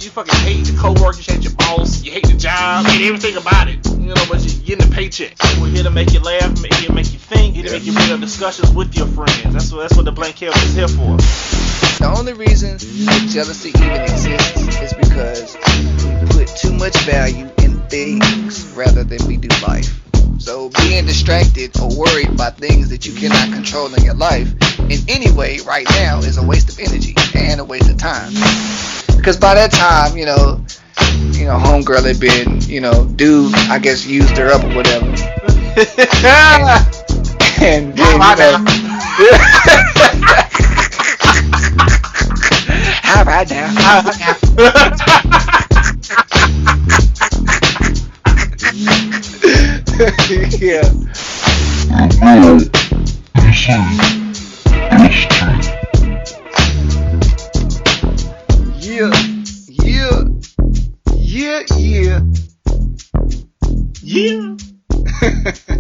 you fucking hate your coworkers, you hate your boss, you hate the job, you hate everything about it. You know, but you're getting a paycheck. We're here to make you laugh, here to make you think, here to make you bring up discussions with your friends. That's what the blank canvas is here for. The only reason that jealousy even exists is because we put too much value in things rather than we do life. So being distracted or worried by things that you cannot control in your life in any way right now is a waste of energy and a waste of time. Because by that time, homegirl had been, dude, I guess used her up or whatever. And then, how about now? Yeah. Yeah.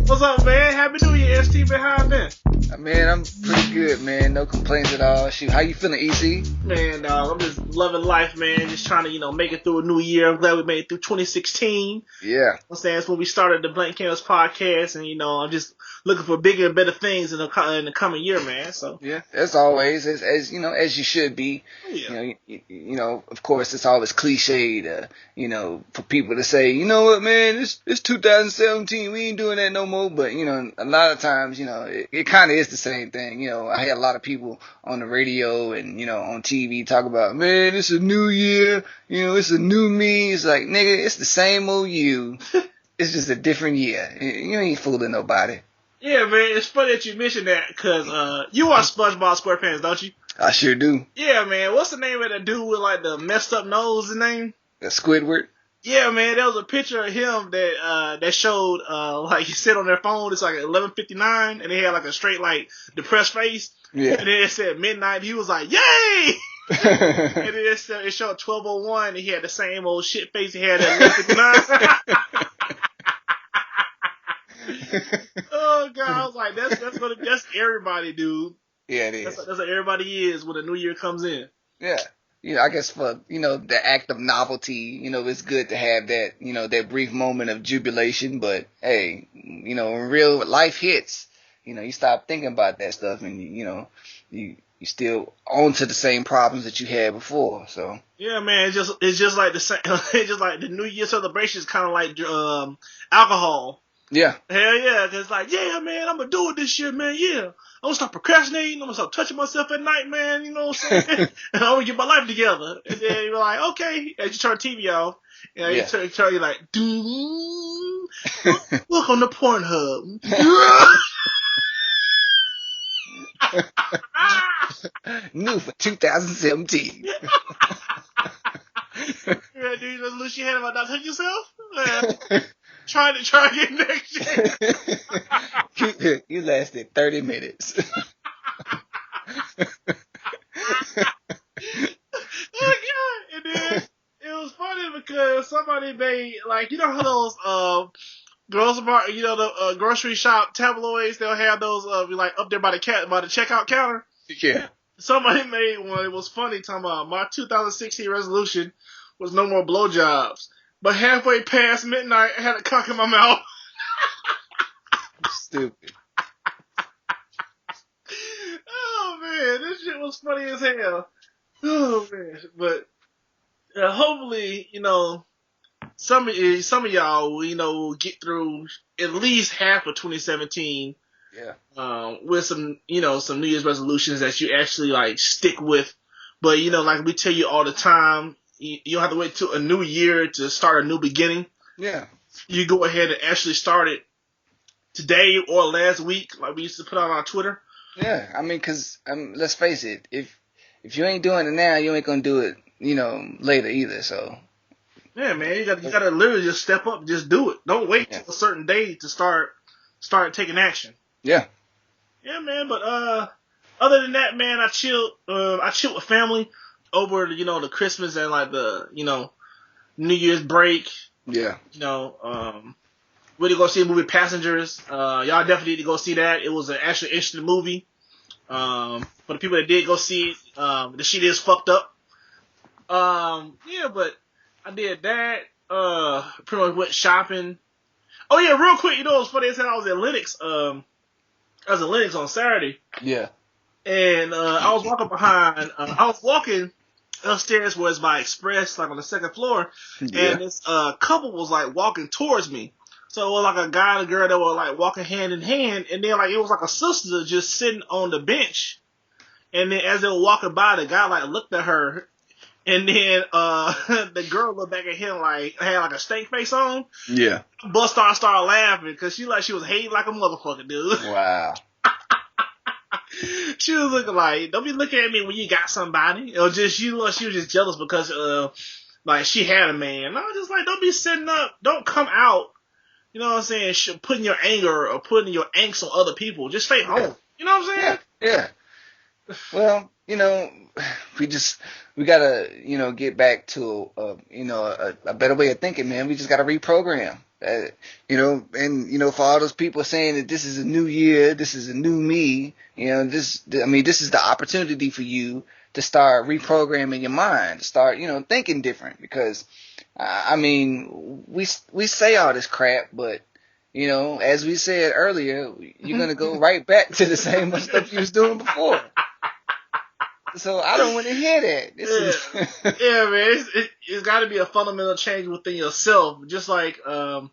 What's up, man? Happy New Year, ST. Man, how you been? Man, I'm pretty good, man. No complaints at all. Shoot, how you feeling, EC? Man, dog, I'm just loving life, man. Just trying to, make it through a new year. I'm glad we made it through 2016. Yeah. I'm saying it's when we started the Blank Canvas podcast, and I'm just looking for bigger and better things in the coming year, man. So yeah, as always, as you should be. Yeah. Of course, it's always cliche to, for people to say, you know what, man, it's 2017, we ain't doing that no more. But a lot of times, it kind of is the same thing. I had a lot of people on the radio and on TV talk about, man, it's a new year, it's a new me. It's like, nigga, it's the same old you. It's just a different year. You ain't fooling nobody. Yeah, man, it's funny that you mentioned that because you watch SpongeBob SquarePants, don't you? I sure do. Yeah, man. What's the name of that dude with like the messed up nose? His name? Squidward. Yeah, man. There was a picture of him that showed like he sit on their phone. It's like 11:59, and he had like a straight like depressed face. Yeah. And then it said midnight. He was like, "Yay!" And then it showed 12:01, and he had the same old shit face he had at 11:59. Oh God, I was like, that's everybody, dude. Yeah, it is. That's what everybody is when the new year comes in. Yeah. I guess for, the act of novelty, it's good to have that, that brief moment of jubilation. But hey, when real life hits, you stop thinking about that stuff and, you still on to the same problems that you had before. So yeah, man, it's just like the same. It's just like the New Year celebration is kind of like alcohol. Yeah. Hell yeah, cause like, yeah, man, I'm gonna do it this year, man. Yeah, I'm gonna stop procrastinating. I'm gonna stop touching myself at night, man. You know what I'm saying? And I'm gonna get my life together. And then you're like, okay, as you turn TV off, you turn, you're like, welcome to Pornhub. New for 2017. Yeah, dude, resolution you had about not touching yourself? Try again next year. You lasted 30 minutes. Oh, God. And then it was funny because somebody made, like, how those the grocery shop tabloids, they'll have those like up there by the checkout counter. Yeah. Somebody made one. It was funny talking about my 2016 resolution was no more blowjobs. But halfway past midnight, I had a cock in my mouth. Stupid. Oh man, this shit was funny as hell. Oh man, but hopefully, some of y'all, will get through at least half of 2017. Yeah. With some New Year's resolutions that you actually like stick with. But like we tell you all the time, you don't have to wait till a new year to start a new beginning. Yeah. You go ahead and actually start it today or last week, like we used to put on our Twitter. Yeah, I mean, cause let's face it, if you ain't doing it now, you ain't gonna do it, later either. So. Yeah, man, you gotta literally just step up, just do it. Don't wait till a certain day to start taking action. Yeah. Yeah, man. But other than that, man, I chilled with family over the Christmas and like the New Year's break. Yeah. Really go see the movie Passengers. Y'all definitely need to go see that. It was an actually interesting movie. For the people that did go see it, the shit is fucked up. Yeah, but I did that. Pretty much went shopping. Oh yeah, real quick, you know what's funny? I said I was at Lennox. I was at Lennox on Saturday. Yeah. And I was walking behind. I was walking upstairs where it's by Express, like on the second floor, Yeah. and this couple was like walking towards me. So it was like a guy and a girl that were like walking hand in hand, and then like it was like a sister just sitting on the bench. And then as they were walking by, the guy like looked at her, and then the girl looked back at him like had like a stank face on. Yeah. But started laughing because she was hating like a motherfucker, dude. Wow. She was looking like, don't be looking at me when you got somebody. Or just she was just jealous because like she had a man. I was just like, don't be setting up, don't come out, you know what I'm saying, putting your anger or putting your angst on other people. Just stay home. You know what I'm saying? Yeah. Well, you know, we gotta, you know, get back to a better way of thinking, man. We just gotta reprogram. You know, and, you know, for all those people saying that this is a new year, this is a new me, you know, this is the opportunity for you to start reprogramming your mind, to start, you know, thinking different. Because, I mean, we say all this crap, but, you know, as we said earlier, you're going to go right back to the same stuff you was doing before. So I don't want to hear that. Yeah, man. It's got to be a fundamental change within yourself. Just like like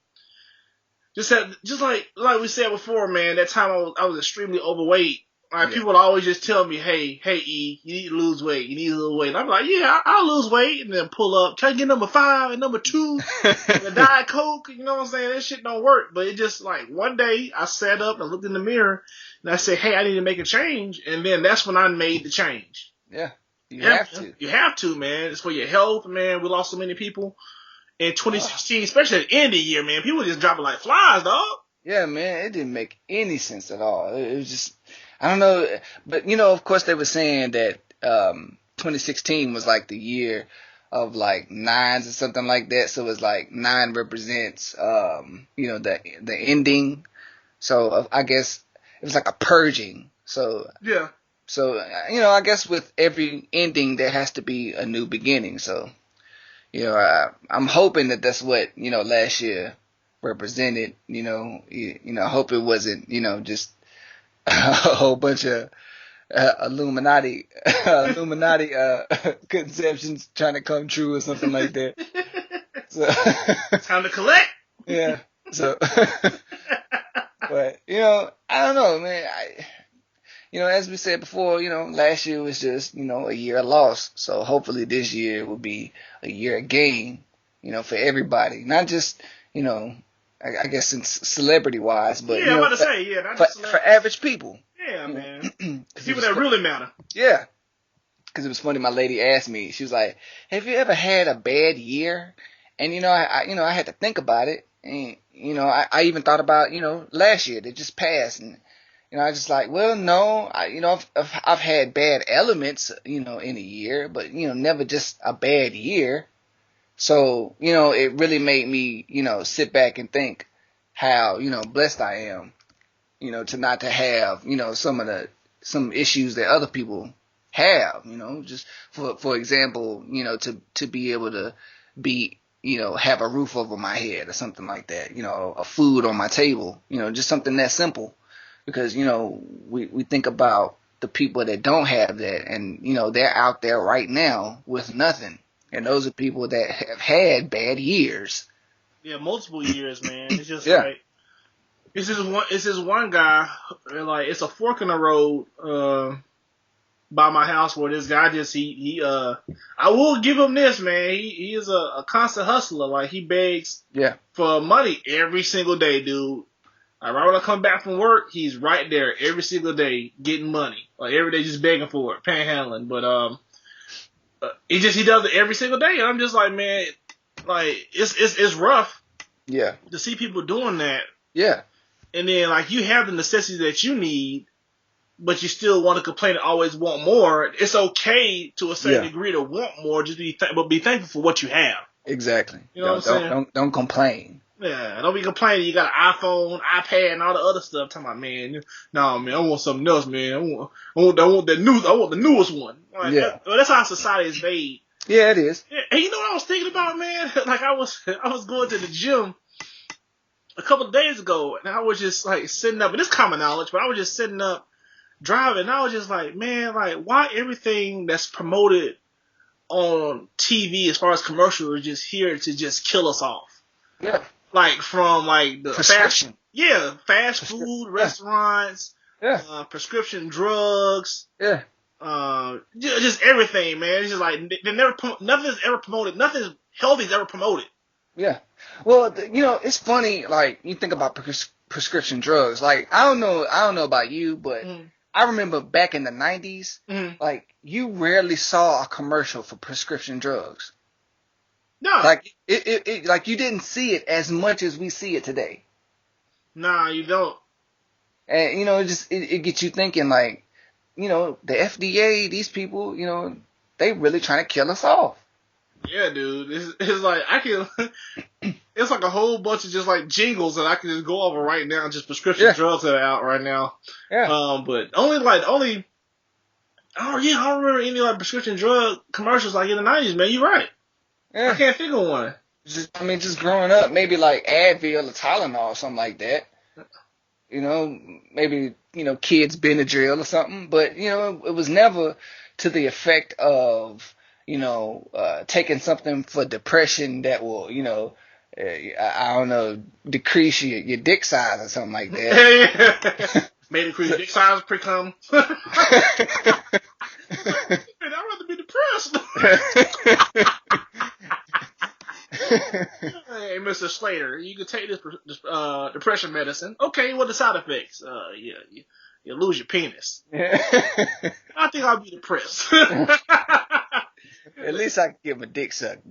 we said before, man. That time I was extremely overweight. Like people would always just tell me, hey, E, you need to lose weight. You need to lose weight. And I'm like, yeah, I'll lose weight, and then pull up. Try to get number 5 and number 2, and a Diet Coke. You know what I'm saying? That shit don't work. But it just like one day I sat up and I looked in the mirror and I said, hey, I need to make a change. And then that's when I made the change. Yeah, you have to. You have to, man. It's for your health, man. We lost so many people in 2016, especially at the end of the year, man. People just dropping like flies, dog. Yeah, man. It didn't make any sense at all. It was just, I don't know. But, you know, of course, they were saying that 2016 was like the year of like 9s or something like that. So it's like 9 represents, you know, the ending. So I guess it was like a purging. So yeah. So, you know, I guess with every ending, there has to be a new beginning. So, you know, I'm hoping that that's what, you know, last year represented, you know, I hope it wasn't, you know, just a whole bunch of Illuminati conceptions trying to come true or something like that. So, time to collect. Yeah. So, but, you know, I don't know, man. You know, as we said before, you know, last year was just, you know, a year of loss. So hopefully this year will be a year of gain, you know, for everybody. Not just, you know, I guess celebrity-wise, but, yeah, you know, I'm about to say, yeah, not just for average people. Yeah, man. People that really matter. Yeah. Because it was funny, my lady asked me, she was like, have you ever had a bad year? And, you know, I had to think about it. And, you know, I even thought about, you know, last year that just passed. And, you know, I just like, well, no, you know, I've had bad elements, you know, in a year, but, you know, never just a bad year. So, you know, it really made me, you know, sit back and think how, you know, blessed I am, you know, to not to have, you know, some issues that other people have, you know, just for example, you know, to be able to be, you know, have a roof over my head or something like that, you know, a food on my table, you know, just something that simple. Because, you know, we think about the people that don't have that, and, you know, they're out there right now with nothing. And those are people that have had bad years. Yeah, multiple years, man. It's just like, it's just one guy, like, it's a fork in the road by my house where this guy just, I will give him this, man. He is a constant hustler. Like, he begs for money every single day, dude. Like, right when I come back from work, he's right there every single day getting money. Like, every day just begging for it, panhandling. But he does it every single day. And I'm just like, man, like, it's rough. Yeah. To see people doing that. Yeah. And then, like, you have the necessities that you need, but you still want to complain and always want more. It's okay to a certain degree to want more, just but be thankful for what you have. Exactly. You know what I'm saying? Don't complain. Yeah, don't be complaining. You got an iPhone, iPad, and all the other stuff. Talking about, man, no, man, I want something else, man. I want that news. I want the newest one. Like, that's how society is made. Yeah, it is. And you know what I was thinking about, man? Like I was going to the gym a couple of days ago, and I was just like sitting up, and this is common knowledge, but I was just sitting up driving, and I was just like, man, like why everything that's promoted on TV as far as commercials is just here to just kill us off? Yeah. Like from like the Prescription. fast food restaurants, prescription drugs, just everything, man. It's just like they never nothing's ever promoted, nothing healthy's ever promoted. Yeah. Well, it's funny. Like you think about prescription drugs. Like I don't know about you, but I remember back in the 90s, like you rarely saw a commercial for prescription drugs. No. Like it like you didn't see it as much as we see it today. Nah, you don't. And it gets you thinking, like, the FDA, these people, they really trying to kill us off. Yeah, dude. It's like it's like a whole bunch of just like jingles that I can just go over right now, just prescription drugs that are out right now. Yeah. But I don't remember any like prescription drug commercials like in the 90s, man. You're right. Yeah. I can't think of one. Just growing up, maybe like Advil or Tylenol or something like that. Maybe, kids Benadryl or something. But, it was never to the effect of, taking something for depression that will, I don't know, decrease your dick size or something like that. May decrease your dick size, pre-cum. Man, I'd rather be depressed. Hey, Mr. Slater, you can take this depression medicine. Okay, what are the side effects? You lose your penis. I think I'll be depressed. At least I can get my dick sucked,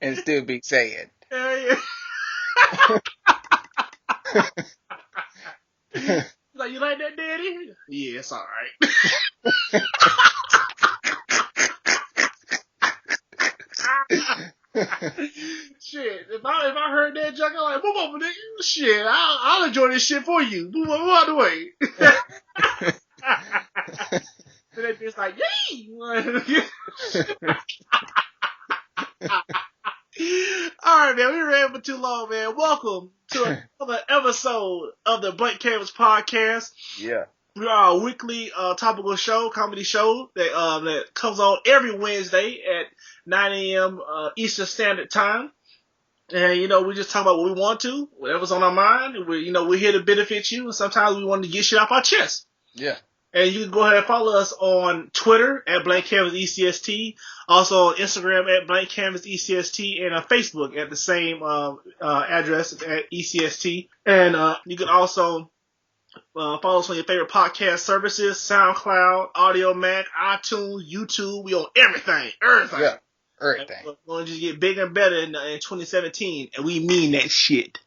and still be sad. Yeah. Like, you like that, Daddy? Yeah, it's all right. Shit, if I heard that junk, I'm like, move over, nigga. Shit, I'll enjoy this shit for you. Move out the way. And that bitch like, yay! Alright, man, we ran for too long, man. Welcome to another episode of the Blank Canvas Podcast. Yeah. We are a weekly topical show, comedy show that comes on every Wednesday at 9 a.m. Eastern Standard Time. And, we just talk about what we want to, whatever's on our mind. We're here to benefit you, and sometimes we want to get shit off our chest. Yeah. And you can go ahead and follow us on Twitter at Blank Canvas ECST, also on Instagram at Blank Canvas ECST, and on Facebook at the same address at ECST. And you can also follow us on your favorite podcast services, SoundCloud, Audio Mac, iTunes, YouTube. We on everything. Yeah, everything. We're going to just get bigger and better in 2017, and we mean that shit.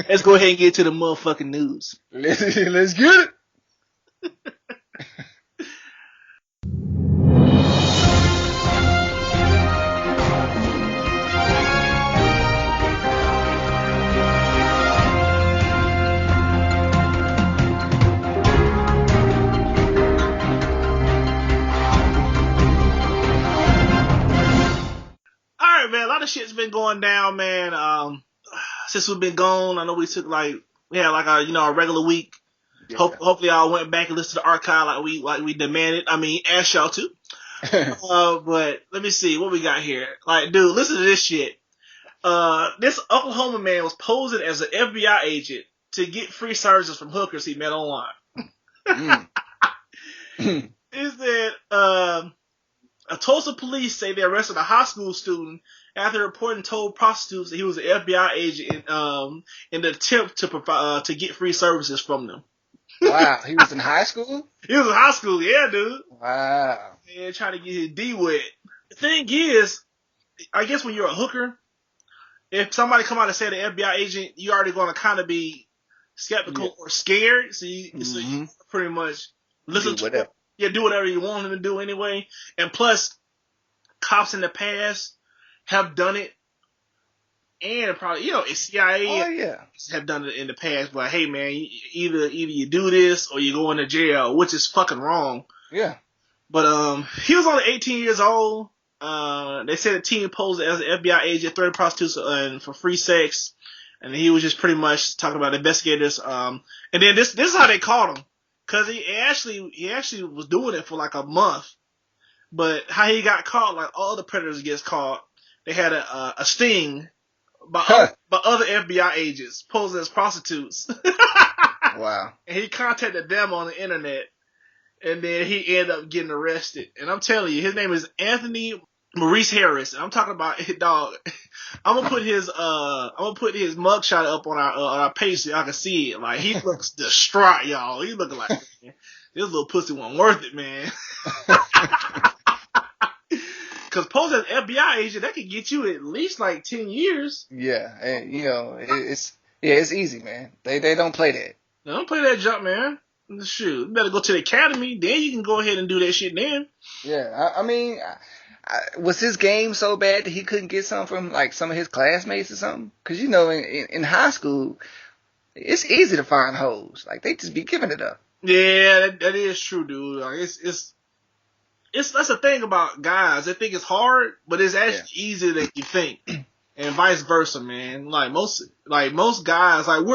Let's go ahead and get to the motherfucking news. Let's get it. Alright, man, a lot of shit's been going down, man. Since we've been gone, I know we had a regular week. Yeah. Hopefully y'all went back and listened to the archive like we demanded. I mean, ask y'all to. But let me see what we got here. Like, dude, listen to this shit. This Oklahoma man was posing as an FBI agent to get free services from hookers he met online. Is that Tulsa police say they arrested a high school student after reporting told prostitutes that he was an FBI agent in the attempt to get free services from them. Wow, he was in high school? He was in high school, yeah, dude. Wow. And trying to get his D wet. The thing is, I guess when you're a hooker, if somebody come out and say the FBI agent, you're already going to kind of be skeptical or scared. So you pretty much listen to whatever. Yeah, do whatever you want him to do anyway. And plus, cops in the past have done it. And probably, CIA have done it in the past. But hey, man, either you do this or you go into jail, which is fucking wrong. Yeah. But he was only 18 years old. They said the teen posed as an FBI agent, threatened prostitutes for free sex, and he was just pretty much talking about investigators. And then this is how they caught him, cause he actually was doing it for like a month. But how he got caught, like all the predators gets caught, they had a sting by other FBI agents posing as prostitutes. Wow. And he contacted them on the internet, and then he ended up getting arrested. And I'm telling you, his name is Anthony Maurice Harris. And I'm talking about, dog. I'm gonna put his mugshot up on our page so y'all can see it. Like, he looks distraught, y'all. He looking like, man, this little pussy wasn't worth it, man. Cause posing as an FBI agent, that could get you at least like 10 years. Yeah, and it's easy, man. They don't play that. They don't play that jump, man. Shoot, you better go to the academy. Then you can go ahead and do that shit then. Yeah, I mean, was his game so bad that he couldn't get some from like some of his classmates or something? Cause in high school, it's easy to find hoes. Like, they just be giving it up. Yeah, that is true, dude. Like, it's that's the thing about guys. They think it's hard, but it's actually easier than you think, and vice versa, man. Like most guys, like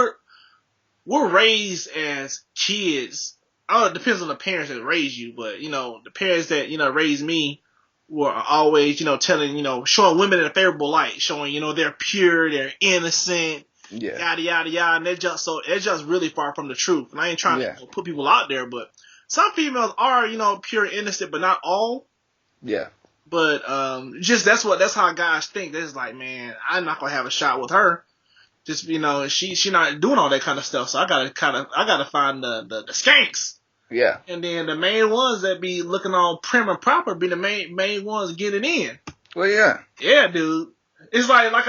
we're raised as kids. I don't know, it depends on the parents that raise you, but the parents that raised me were always telling showing women in a favorable light, showing they're pure, they're innocent, yada yada yada, and they're just really far from the truth. And I ain't trying to put people out there, but some females are, pure and innocent, but not all. Yeah. But that's how guys think. They're just like, man, I'm not gonna have a shot with her. Just she not doing all that kind of stuff. So I gotta find the skanks. Yeah. And then the main ones that be looking all prim and proper be the main ones getting in. Well, yeah. Yeah, dude. It's like I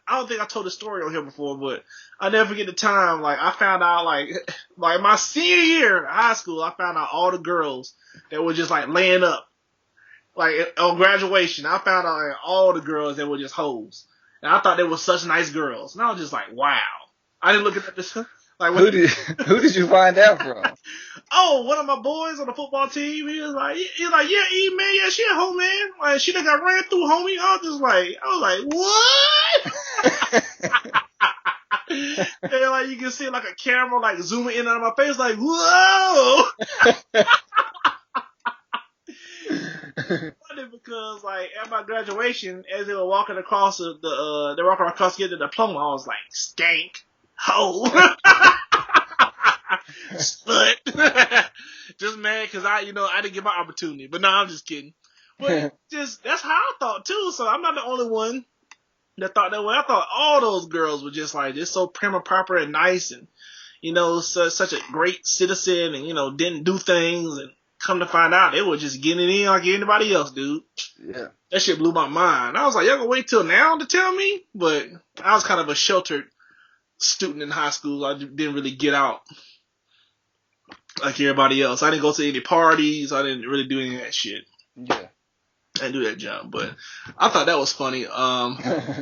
don't think I told the story on here before, but I never forget the time. Like, I found out like my senior year of high school, I found out all the girls that were just like laying up, like on graduation. I found out like, all the girls that were just hoes, and I thought they were such nice girls, and I was just like, wow. I didn't look at this. Like, who did you find out from? Oh, one of my boys on the football team. He was like, yeah, E man, yeah, she a hoe, man. Like, she done got ran through, homie. I was like, what? And like, you can see like a camera like zooming in on my face, like, whoa. Funny because like at my graduation, as they were walking across they were walking across to get the diploma, I was like, skank, hoe. Slut. Just mad because I didn't get my opportunity. But no, I'm just kidding. But that's how I thought too. So I'm not the only one that thought that way. I thought all those girls were just so prim and proper and nice, and such a great citizen, and didn't do things. And come to find out, they were just getting in like anybody else, dude. Yeah, that shit blew my mind. I was like, y'all gonna wait till now to tell me? But I was kind of a sheltered student in high school. I didn't really get out like everybody else. I didn't go to any parties. I didn't really do any of that shit. Yeah. I didn't do that jump, but I thought that was funny. Let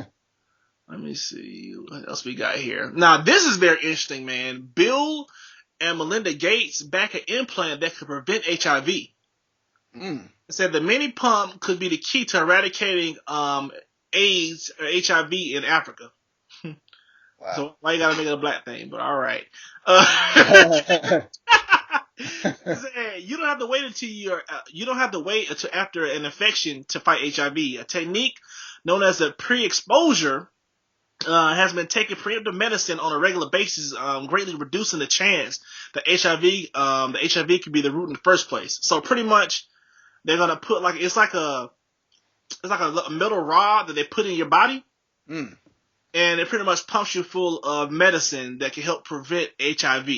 me see what else we got here. Now, this is very interesting, man. Bill and Melinda Gates back an implant that could prevent HIV. It said the mini pump could be the key to eradicating AIDS or HIV in Africa. Wow. So why you gotta make it a black thing? But all right. You don't have to wait until after an infection to fight HIV. A technique known as a pre-exposure has been taking preemptive medicine on a regular basis, greatly reducing the chance that HIV could be the root in the first place. So pretty much, they're gonna put it's like a metal rod that they put in your body, and it pretty much pumps you full of medicine that can help prevent HIV.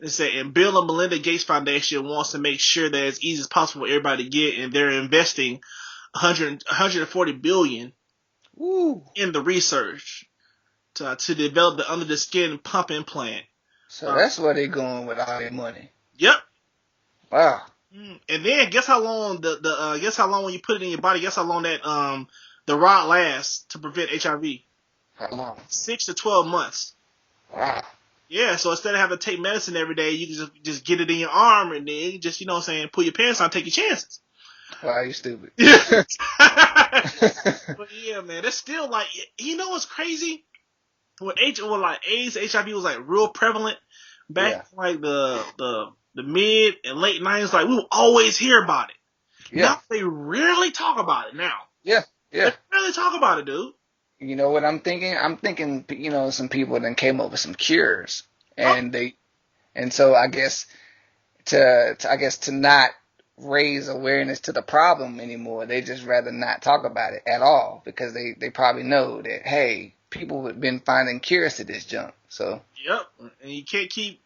And Bill and Melinda Gates Foundation wants to make sure that it's easy as possible for everybody to get, and they're investing $140 billion in the research to develop the under the skin pump implant. So that's where they're going with all their money. Yep. Wow. And then guess how long guess how long when you put it in your body? Guess how long that the rod lasts to prevent HIV? How long? 6 to 12 months. Wow. Yeah, so instead of having to take medicine every day, you can just get it in your arm, and then you just, pull your pants on and take your chances. Wow, you stupid. Yeah. But yeah, man, that's still like, you know what's crazy? When like AIDS, HIV was like real prevalent back Yeah. in like the mid and late '90s. Like we would always hear about it. Yeah. Now they rarely talk about it. Now Yeah. they Yeah. rarely talk about it, dude. You know what I'm thinking? I'm thinking, some people then came up with some cures, Oh, and so I guess to not raise awareness to the problem anymore, they just rather not talk about it at all because they probably know that, hey, people have been finding cures to this junk. So yep. And you can't keep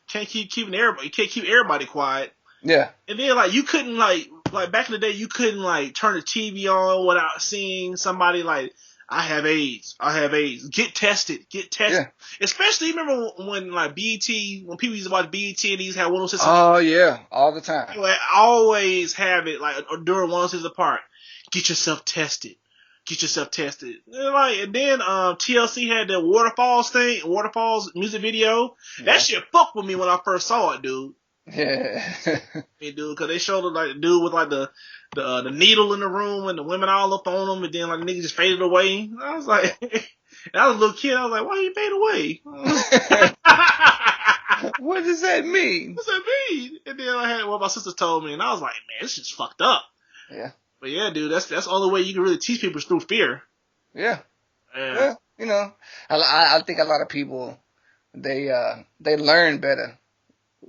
keeping everybody. You can't keep everybody quiet. yeah, And then like you couldn't like back in the day you couldn't like turn the TV on without seeing somebody like I have AIDS. I have AIDS. Get tested. Get tested. yeah. Especially remember when like BET when people used to watch BET and these had 106 Oh yeah, all the time. you always have it like during 106 apart. Get yourself tested. Get yourself tested. And then TLC had the Waterfalls music video. Yeah, That shit fucked with me when I first saw it, dude. yeah, Hey, dude, because they showed like the dude with like the needle in the room and the women all up on him, and then like the nigga just faded away. I was like, and I was a little kid. I was like, why he fade away? What does that mean? What's that mean? And then I had what my sister told me, and I was like, man, this shit's fucked up. Yeah, But yeah, dude, that's the only way you can really teach people is through fear. yeah, Yeah. yeah. I think a lot of people they learn better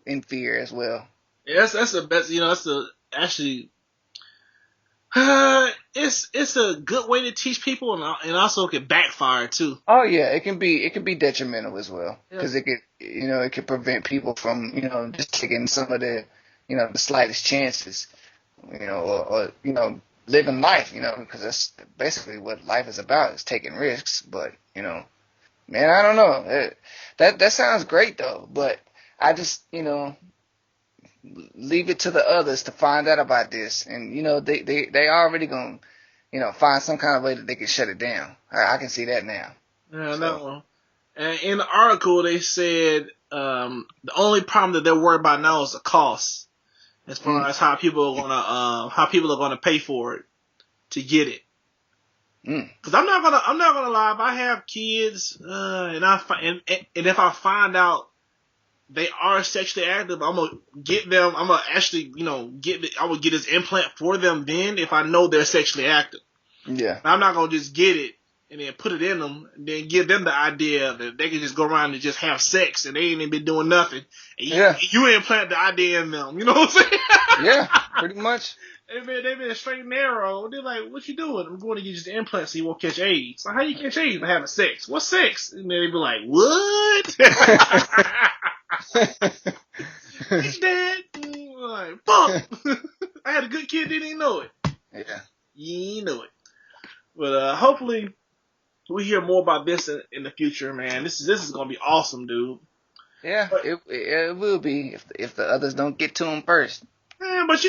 in fear as well. Yeah, that's the best. That's the actually. It's a good way to teach people, and also it can backfire too. Oh yeah, it can be detrimental as well Yeah. because it could prevent people from just taking some of the slightest chances, or living life, because that's basically what life is about, is taking risks. But man, I don't know. That sounds great though, but I just leave it to the others to find out about this, and they already gonna find some kind of way that they can shut it down. I can see that now. Yeah, So no. And in the article, they said the only problem that they're worried about now is the cost, as far as how people are gonna pay for it to get it. Because I'm not gonna lie. If I have kids, and if I find out they are sexually active, I'm gonna get them. I'm gonna actually, I would get this implant for them. Then, if I know they're sexually active, yeah, I'm not gonna just get it and then put it in them and then give them the idea that they can just go around and just have sex and they ain't even been doing nothing. And you implant the idea in them. You know what I'm saying? yeah, pretty much. They've been straight and narrow. They're like, what you doing? I'm going to get you the implant so you won't catch AIDS. So how you catch AIDS by having sex? What's sex? And then they be like, what? He's dead. Like, fuck. I had a good kid, didn't even know it. Yeah. You ain't know it. But hopefully we hear more about this in the future, man. This is gonna be awesome, dude. Yeah, But, it will be if the others don't get to them first. but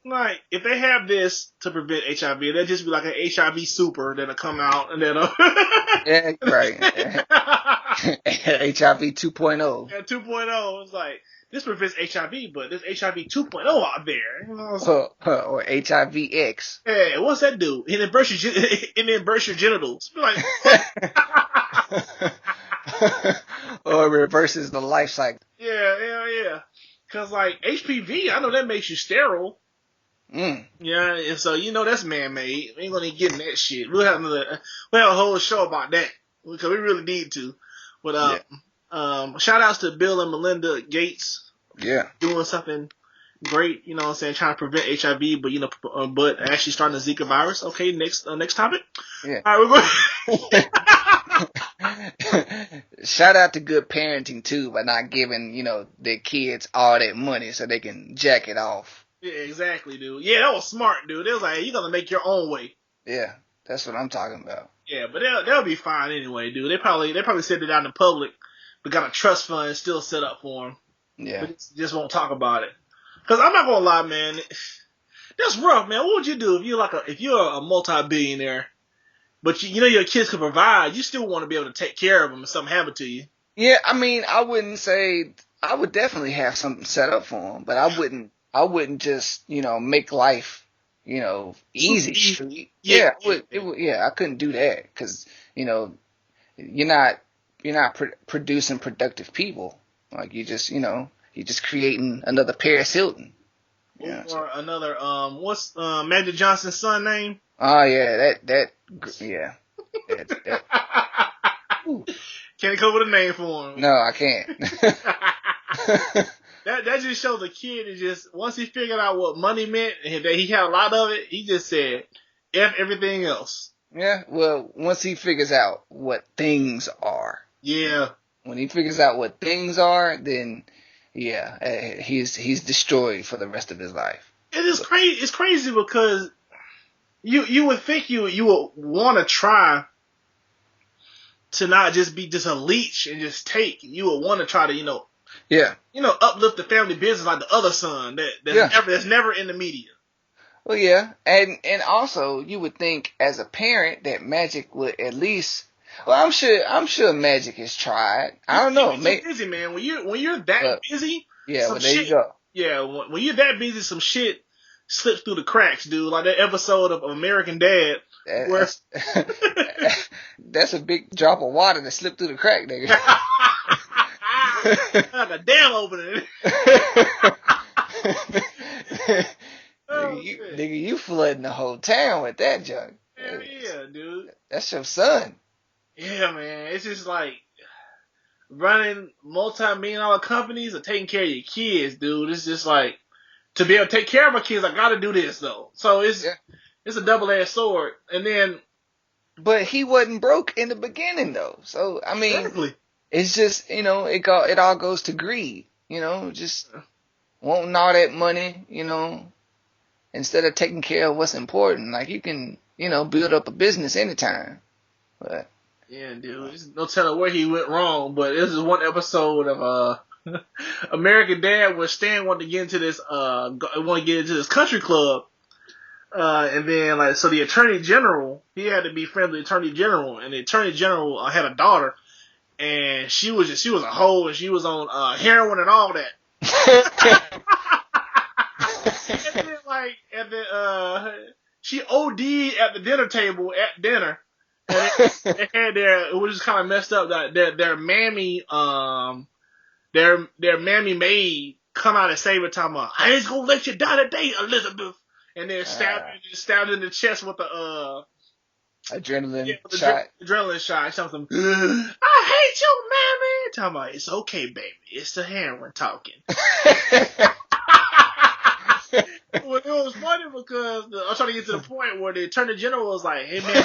like if they have this to prevent HIV, they'll just be like an HIV super that'll come out and then Yeah, right. HIV 2.0. Yeah, 2.0. It's like this prevents HIV, but there's HIV 2.0 out there. Or HIV X. Hey, what's that do? It inverts your genitals. Be like, Or reverses the life cycle. yeah. Cause like HPV, I know that makes you sterile. Yeah, and so that's man-made. We ain't gonna get in that shit. We'll have a whole show about that because we really need to. But shout outs to Bill and Melinda Gates. Yeah, doing something great. You know what I'm saying, trying to prevent HIV, but actually starting the Zika virus. Okay, next topic. Yeah. All right, we're going. Shout out to good parenting too, by not giving their kids all that money so they can jack it off. Yeah, exactly, dude. Yeah, that was smart, dude. They was like, hey, you gotta make your own way. Yeah, that's what I'm talking about. Yeah, but they'll be fine anyway, dude. They probably said it out in public, but got a trust fund still set up for them. Yeah, but just won't talk about it. Cause I'm not gonna lie, man. That's rough, man. What would you do if you're a multi-billionaire? But your kids could provide, you still want to be able to take care of them if something happened to you. Yeah, I mean, I would definitely have something set up for them, but I wouldn't just, make life easy street. Yeah, I couldn't do that because, you know, you're not producing productive people. Like you're just creating another Paris Hilton. Yeah. or another what's Magic Johnson's son name? Oh yeah, yeah. That, Can't come up with a name for him. no, I can't. That just shows the kid is just once he figured out what money meant and that he had a lot of it, he just said F everything else. Yeah, well, once he figures out what things are. Yeah. When he figures out what things are, then yeah, he's destroyed for the rest of his life. It is crazy. It's crazy because you would think you would want to try to not just be just a leech and just take. You would want to try to uplift the family business like the other son that's never in the media. Well, yeah, and also you would think as a parent that Magic would at least. Well, I'm sure Magic has tried. I don't know. You're busy, man. When you're that busy, yeah. Well, there you go. Yeah, when you're that busy, some shit slips through the cracks, dude. Like that episode of American Dad. That's a big drop of water that slipped through the crack, nigga. Like a dam opening. Nigga, you flooding the whole town with that junk. Hell yeah, dude. That's your son. Yeah, man. It's just like running multi-million-dollar companies or taking care of your kids, dude. It's just like to be able to take care of my kids, I gotta do this though. So it's a double-edged sword. And then, but he wasn't broke in the beginning though. So I mean, exactly. It's just it all goes to greed. Just wanting all that money. Instead of taking care of what's important. Like you can build up a business anytime. But yeah, dude, there's no telling where he went wrong. But this is one episode of American Dad where Stan wanted to get into this country club. And then so the Attorney General, he had to be friends with the Attorney General, and the Attorney General had a daughter, and she was a hoe, and she was on heroin and all that. And then she OD'd at the dinner table at dinner. And they had it was just kind of messed up that their mammy maid come out and save her, talking about, I ain't gonna let you die today, Elizabeth. And then stabbed in the chest with the adrenaline shot. Adrenaline shot. Something. I hate you, mammy. Talking about, it's okay, baby. It's the heroin talking. Well, it was funny because I'm trying to get to the point where the Attorney General was like, hey man,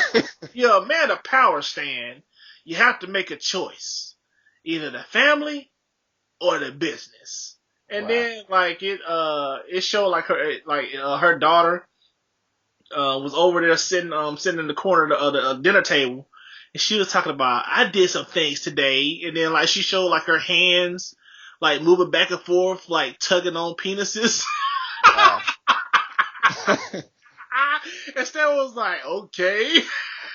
you're a man of power, Stan. You have to make a choice. Either the family or the business. And then it showed her daughter was over there sitting in the corner of the dinner table, and she was talking about, I did some things today, and then she showed her hands moving back and forth, tugging on penises. Wow. And Stan was like, okay.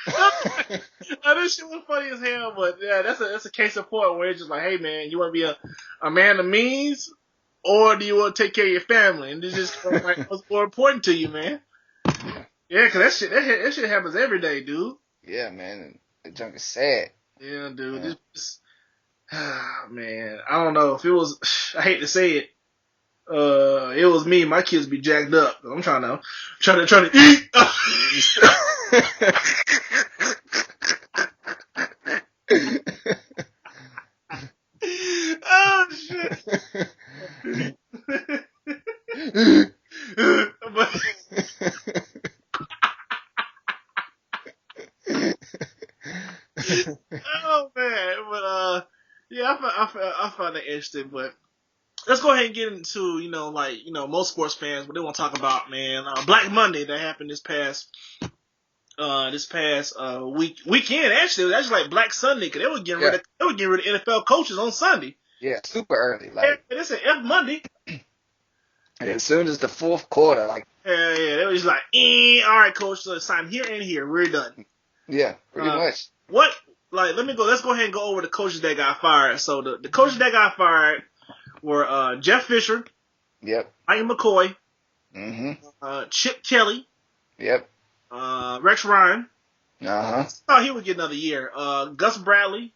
This shit was funny as hell, but yeah, that's a case in point where it's just like, hey man, you want to be a man of means, or do you want to take care of your family? And this is what's more important to you, man. Yeah, cause that shit happens every day, dude. Yeah, man, that junk is sad. Yeah, dude. Yeah. Man, I don't know if it was. I hate to say it. It was me. My kids be jacked up. I'm trying to eat. Oh shit. Oh man, but yeah, I found that interesting. But let's go ahead and get into most sports fans, what they want to talk about, man. Black Monday that happened this past weekend. Actually, it was actually like Black Sunday, because they were getting rid of NFL coaches on Sunday. Yeah, super early. It's an F Monday. And as soon as the fourth quarter, yeah, they were just like, all right, coach, so it's time here and here, we're done. Yeah, pretty much. Let's go ahead and go over the coaches that got fired. So the coaches that got fired were Jeff Fisher. Yep. Mike McCoy. Mm-hmm. Chip Kelly. Yep. Rex Ryan. Uh-huh. Thought he would get another year. Gus Bradley.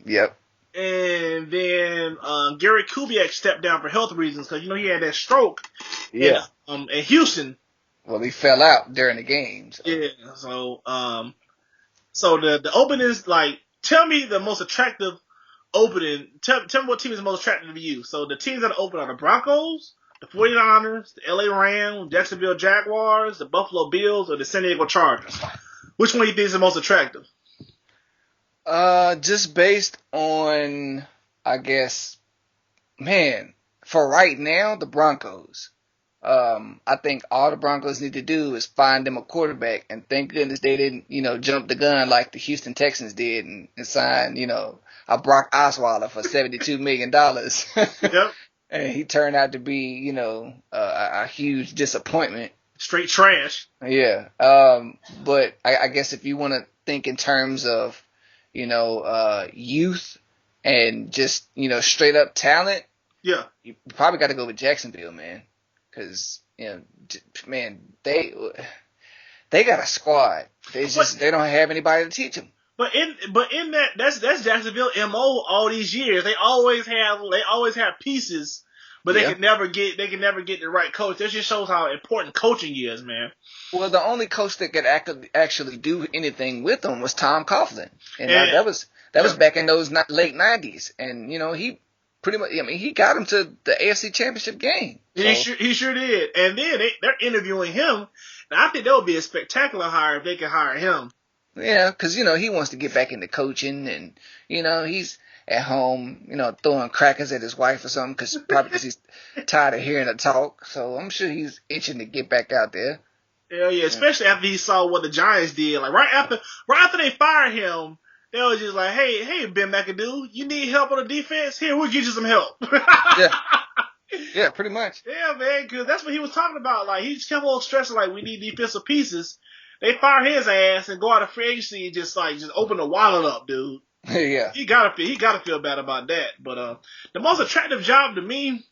Yep. And then Gary Kubiak stepped down for health reasons because he had that stroke in Yeah. Houston. Well, he fell out during the game. So. Yeah. So the opening is like, tell me the most attractive opening. Tell me what team is the most attractive to you. So the teams that are open are the Broncos, the 49ers, the LA Rams, Jacksonville Jaguars, the Buffalo Bills, or the San Diego Chargers. Which one do you think is the most attractive? Just based on, I guess, man, for right now, the Broncos. I think all the Broncos need to do is find them a quarterback, and thank goodness they didn't, jump the gun like the Houston Texans did and sign, a Brock Osweiler for $72 million. Yep. And he turned out to be, a huge disappointment. Straight trash. Yeah. But I guess if you want to think in terms of, youth and just, straight up talent, yeah, you probably got to go with Jacksonville, man. Because, man, they got a squad. They don't have anybody to teach them. But in that's Jacksonville MO all these years. They always have pieces, but they can never get the right coach. That just shows how important coaching is, man. Well, the only coach that could actually do anything with them was Tom Coughlin, and that was back in those late '90s. And he pretty much, he got him to the AFC Championship game. So. He sure did. And then they're interviewing him. And I think that would be a spectacular hire if they could hire him. Yeah, because, he wants to get back into coaching, and, he's at home, throwing crackers at his wife or something, because he's tired of hearing her talk. So I'm sure he's itching to get back out there. Yeah, especially after he saw what the Giants did. Like, right after they fired him, they were just like, hey, Ben McAdoo, you need help on the defense? Here, we'll get you some help. Yeah, pretty much. Yeah, man, because that's what he was talking about. Like, he just kept on stressing, like, we need defensive pieces. They fire his ass and go out of free agency and just open the wallet up, dude. Yeah. He gotta feel bad about that. But the most attractive job to me,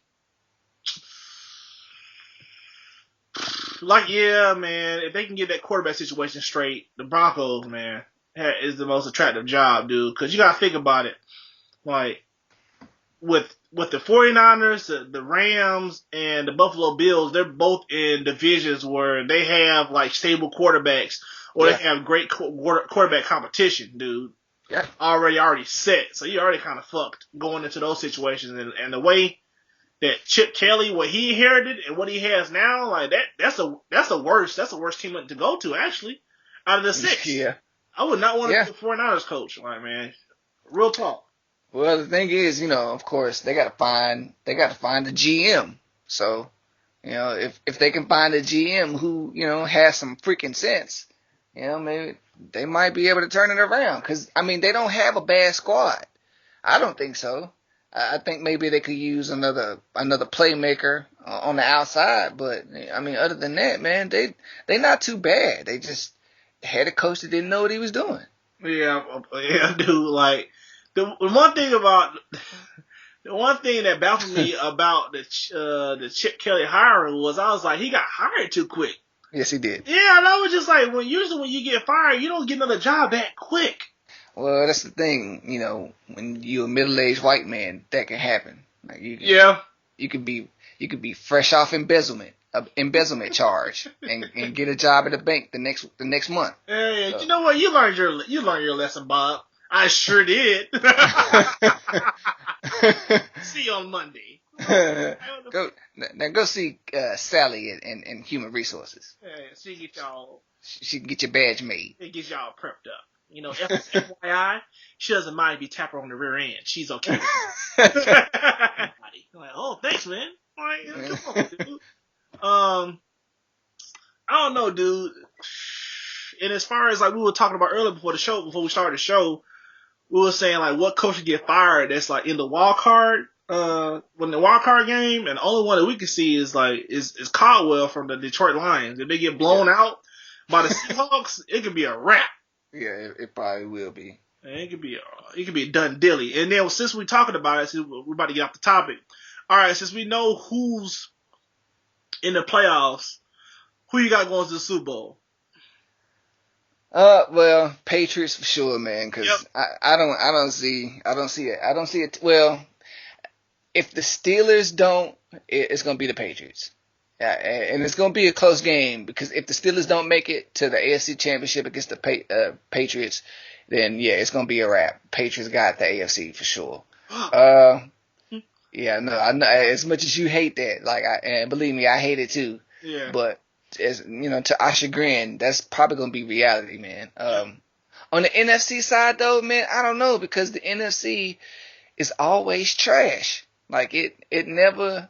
man, if they can get that quarterback situation straight, the Broncos, man, is the most attractive job, dude. Because you gotta think about it, like with the 49ers, the Rams, and the Buffalo Bills, they're both in divisions where they have stable quarterbacks or they have great quarterback competition, dude. Yeah. Already set. So you already kind of fucked going into those situations. And the way that Chip Kelly, what he inherited and what he has now, that's the worst team to go to, actually, out of the six. Yeah. I would not want to be the 49ers coach. Man, real talk. Well, the thing is, of course, they got to find the GM. So, if they can find a GM who, has some freaking sense, maybe they might be able to turn it around. Because, they don't have a bad squad. I don't think so. I think maybe they could use another playmaker on the outside. But, other than that, man, they not too bad. They just had a coach that didn't know what he was doing. Yeah, dude, the one thing that baffled me about the Chip Kelly hiring was I was like, he got hired too quick. Yes, he did. Yeah, and I was just like, usually when you get fired, you don't get another job that quick. Well, that's the thing, when you're a middle-aged white man, that can happen. You could be fresh off embezzlement charge and get a job at a bank the next month. Yeah. So. You know what? You learned your lesson, Bob. I sure did. See you on Monday. Go see Sally in Human Resources. Yeah, she can get your badge made. It gets y'all prepped up. FYI, she doesn't mind if you tap her on the rear end. She's okay. I'm like, oh, thanks, man. All right, come on, dude. I don't know, dude. And as far as we were talking about earlier before we started the show, we were saying what coach should get fired that's in the wild card, when the wild card game, and the only one that we can see is Caldwell from the Detroit Lions. If they get blown out by the Seahawks, it could be a wrap. Yeah, it probably will be. And it could be a done dilly. And then since we're talking about it, since we're about to get off the topic, all right, since we know who's in the playoffs, Who you got going to the Super Bowl? Well, Patriots for sure, man. Because Yep. I don't see it. Well, if the Steelers don't, it's gonna be the Patriots. Yeah, and it's gonna be a close game because if the Steelers don't make it to the AFC Championship against the Patriots, then yeah, it's gonna be a wrap. Patriots got the AFC for sure. Yeah, no, I know as much as you hate that, and believe me, I hate it too. Yeah. But as you know, to our chagrin, that's probably gonna be reality, man. On the NFC side though, man, I don't know because the NFC is always trash. Like it never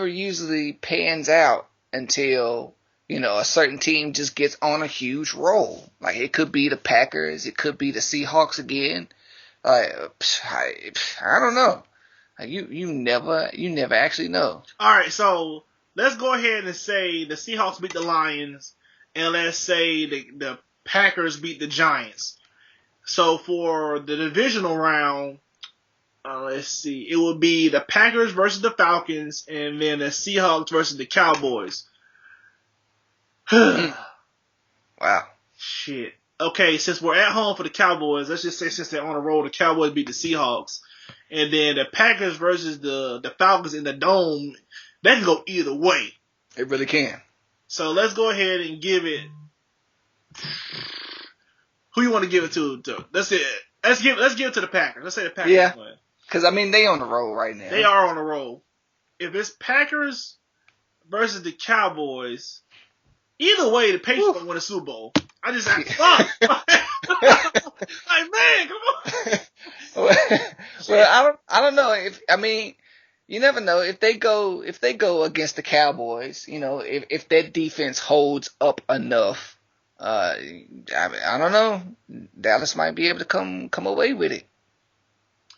usually pans out until a certain team just gets on a huge roll. Like it could be the Packers, it could be the Seahawks again. Like I don't know. Like you never actually know. All right, so let's go ahead and say the Seahawks beat the Lions, and let's say the Packers beat the Giants. So for the divisional round, let's see, it would be the Packers versus the Falcons, and then the Seahawks versus the Cowboys. Wow. Shit. Okay, since we're at home for the Cowboys, let's just say since they're on the road, the Cowboys beat the Seahawks. And then the Packers versus the Falcons in the Dome, that can go either way. It really can. So let's go ahead and give it. Who you want to give it to? Let's give it to the Packers. Let's say the Packers. Yeah. Because they on the roll right now. They are on the roll. If it's Packers versus the Cowboys, either way, the Patriots going to win a Super Bowl. I just fuck. Like, man, come on. Well, I don't know you never know if they go against the Cowboys. If that defense holds up enough, I don't know. Dallas might be able to come away with it.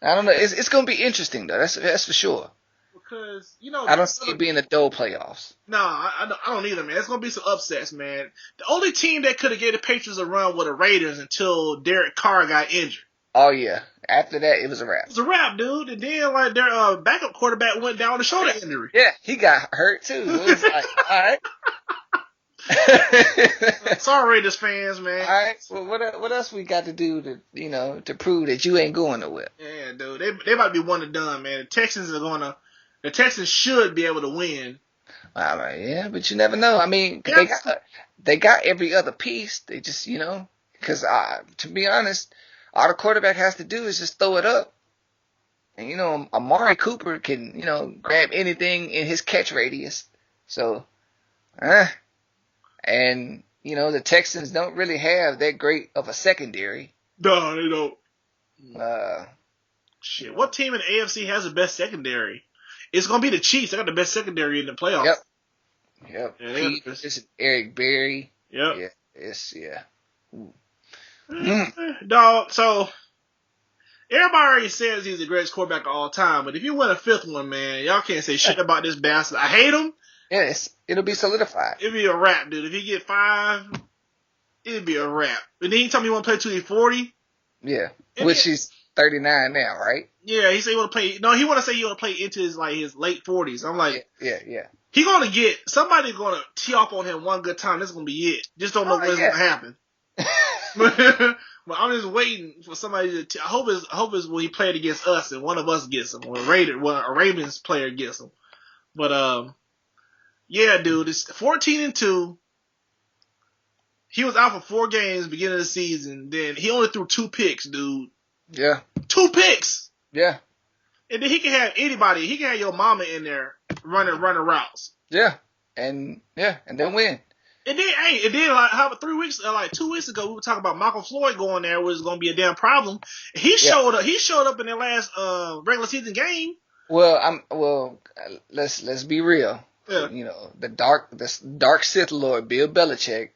I don't know. It's gonna be interesting though. That's for sure. Because I don't see it being a dull playoffs. No, I don't either, man. It's gonna be some upsets, man. The only team that could have gave the Patriots a run were the Raiders until Derek Carr got injured. Oh yeah. After that, it was a wrap. It was a wrap, dude. And then their backup quarterback went down with a shoulder injury. Yeah, he got hurt too. It was like, all right. Sorry, Raiders fans, man. All right. Well, what else we got to do to prove that you ain't going nowhere? Yeah, dude. They might be one and done, man. The Texans should be able to win. All right, yeah, but you never know. I mean, they got every other piece. They just because to be honest, all the quarterback has to do is just throw it up. And Amari Cooper can grab anything in his catch radius. So, and the Texans don't really have that great of a secondary. No, they don't. Shit, what team in the AFC has the best secondary? It's gonna be the Chiefs. They got the best secondary in the playoffs. Yep. Peters, Eric Berry. Yep. Yeah. Dog. So everybody already says he's the greatest quarterback of all time, but if you win a fifth one, man, y'all can't say shit about this bastard. I hate him. Yes, it'll be solidified. It'll be a wrap, dude. If he get 5, it'll be a wrap. And then he told me he want to play till he's 40. Yeah, which he's 39 now, right? Yeah, he said he want to play. No, he want to say he want to play into his late 40s. I'm like, yeah. He gonna get somebody gonna tee off on him one good time. This is gonna be it. Just don't know what's gonna happen. But I'm just waiting for somebody to. I hope it's when he played against us and one of us gets him, or a Ravens player gets him. But yeah, dude, it's 14-2. He was out for 4 games beginning of the season. Then he only threw 2 picks, dude. Yeah. 2 picks. Yeah. And then he can have anybody. He can have your mama in there running routes. Yeah. And then win. And then like 2 weeks ago we were talking about Michael Floyd going there was going to be a damn problem. He showed up. He showed up in their last regular season game. Well, let's be real. Yeah. The dark Sith Lord Bill Belichick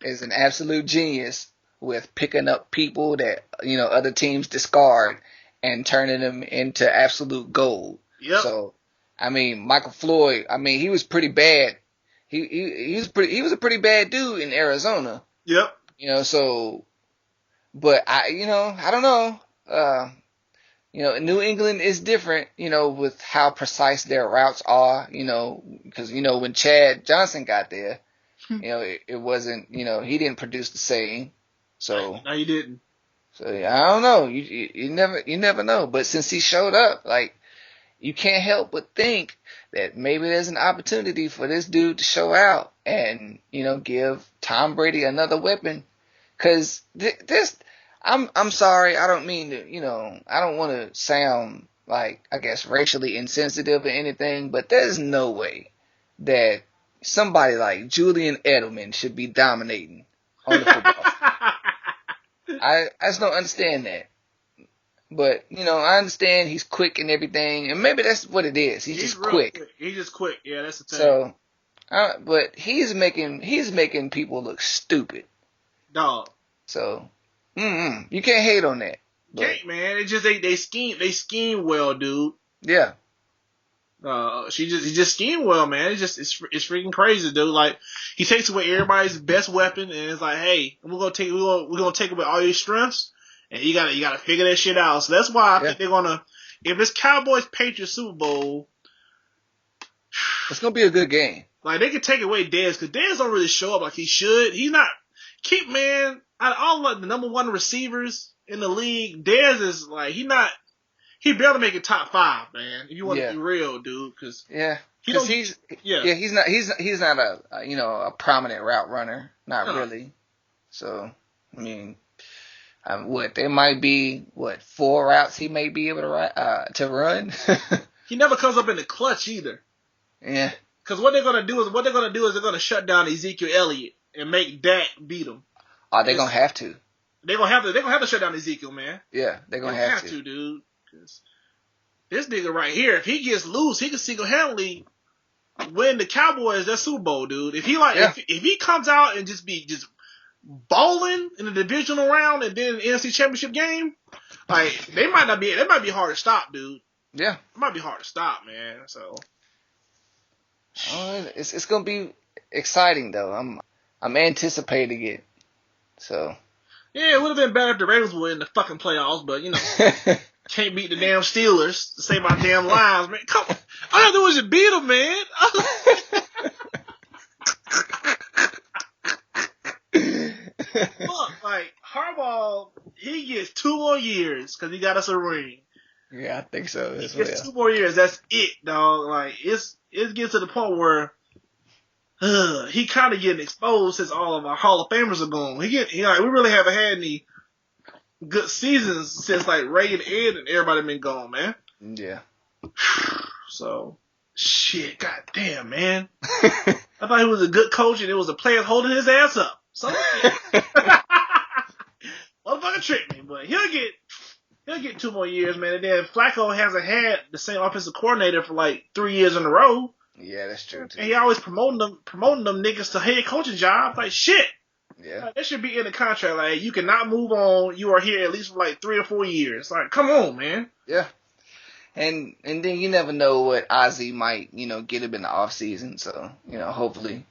is an absolute genius with picking up people that other teams discard and turning them into absolute gold. Yep. So Michael Floyd, he was pretty bad. He was a pretty bad dude in Arizona. Yep. So, but I don't know. New England is different, with how precise their routes are, because, when Chad Johnson got there, it wasn't, he didn't produce the same. So, No, he didn't. so yeah, I don't know. You never know. But since he showed up, like, you can't help but think that maybe there's an opportunity for this dude to show out and, give Tom Brady another weapon. Cause I'm sorry, I don't mean to, I don't want to sound like, I guess, racially insensitive or anything, but there's no way that somebody like Julian Edelman should be dominating on the football field. I just don't understand that. But, I understand he's quick and everything, and maybe that's what it is. He's just quick. He's just quick. Yeah, that's the thing. So, but he's making people look stupid. Dog. So, you can't hate on that. Can't, man. It's just they scheme well, dude. Yeah. He just schemed well, man. It's freaking crazy, dude. Like, he takes away everybody's best weapon, and it's like, hey, we're gonna take away all your strengths, and you gotta figure that shit out. So that's why I think they're gonna, if it's Cowboys Patriots Super Bowl, it's gonna be a good game. Like, they can take away Dez, because Dez don't really show up like he should. He's not. Man, out of all like the number one receivers in the league, Dez is like, he barely make it top 5, man. If you want to be real, dude, because he's not a prominent route runner, not really. So, I mean, there might be 4 routes he may be able to run. He never comes up in the clutch either. Yeah. Because what they're gonna do is they're gonna shut down Ezekiel Elliott and make Dak beat him. Oh, they're gonna have to. They're gonna have to shut down Ezekiel, man. Yeah, they're gonna have to, dude. Cause this nigga right here, if he gets loose, he can single-handedly win the Cowboys that Super Bowl, dude. If he comes out and just balling in the divisional round and then NFC Championship game, like, they might be hard to stop, dude. Yeah, it might be hard to stop, man. So, it's gonna be exciting though. I'm anticipating it. So, yeah, it would have been better if the Ravens were in the fucking playoffs, but can't beat the damn Steelers to save my damn lives, man. Come on. All you have to do is just beat them, man. Look, like, Harbaugh, he gets 2 more years because he got us a ring. Yeah, I think so. He gets 2 more years. That's it, dog. Like, it gets to the point where he kind of getting exposed since all of our Hall of Famers are gone. We really haven't had any good seasons since like Ray and Ed and everybody been gone, man. Yeah. So, shit, goddamn, man. I thought he was a good coach and it was the players holding his ass up. So, motherfucker tricked me, but he'll get 2 more years, man. And then Flacco hasn't had the same offensive coordinator for like 3 years in a row. Yeah, that's true too. And he always promoting them niggas to head coaching jobs. Like, shit. Yeah. Like, that should be in the contract. Like, you cannot move on. You are here at least for like 3 or 4 years. Like, come on, man. Yeah. And then you never know what Ozzy might, get him in the off season. So, hopefully.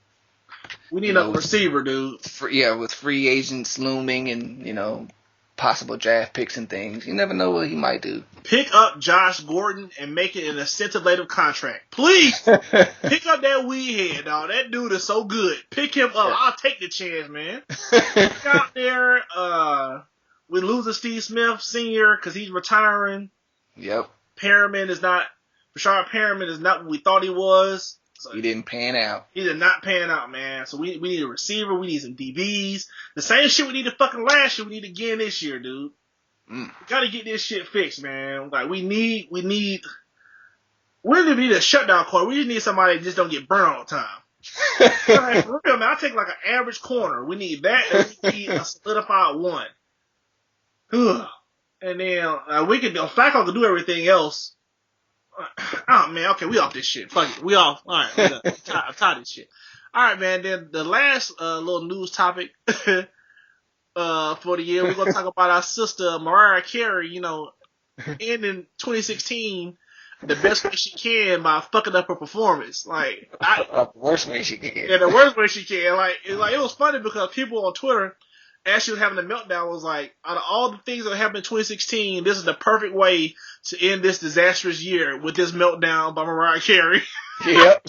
We need a receiver, dude. With free agents looming and, possible draft picks and things. You never know what he might do. Pick up Josh Gordon and make it an incentive-laden contract. Please! Pick up that weed head, dog. That dude is so good. Pick him up. Yeah. I'll take the chance, man. Out there, we losing Steve Smith Sr. because he's retiring. Yep. Rashard Perriman is not what we thought he was. So he didn't pan out. He did not pan out, man. So we need a receiver. We need some DBs. The same shit we needed fucking last year, we need again this year, dude. We gotta get this shit fixed, man. Like, we need a shutdown corner. We just need somebody that just don't get burned all the time. Like, for real, man, I take like an average corner. We need that, and we need a solidified one. And then Flacco can do everything else. Oh, man, okay, we off this shit. Fuck it, we off. All right, I'm tired of this shit. All right, man, then the last little news topic for the year, we're going to talk about our sister, Mariah Carey, ending 2016 the best way she can by fucking up her performance. Like, the worst way she can. Yeah, the worst way she can. Like, it was funny because people on Twitter, as she was having the meltdown, was like, out of all the things that happened in 2016, this is the perfect way to end this disastrous year with this meltdown by Mariah Carey. Yep.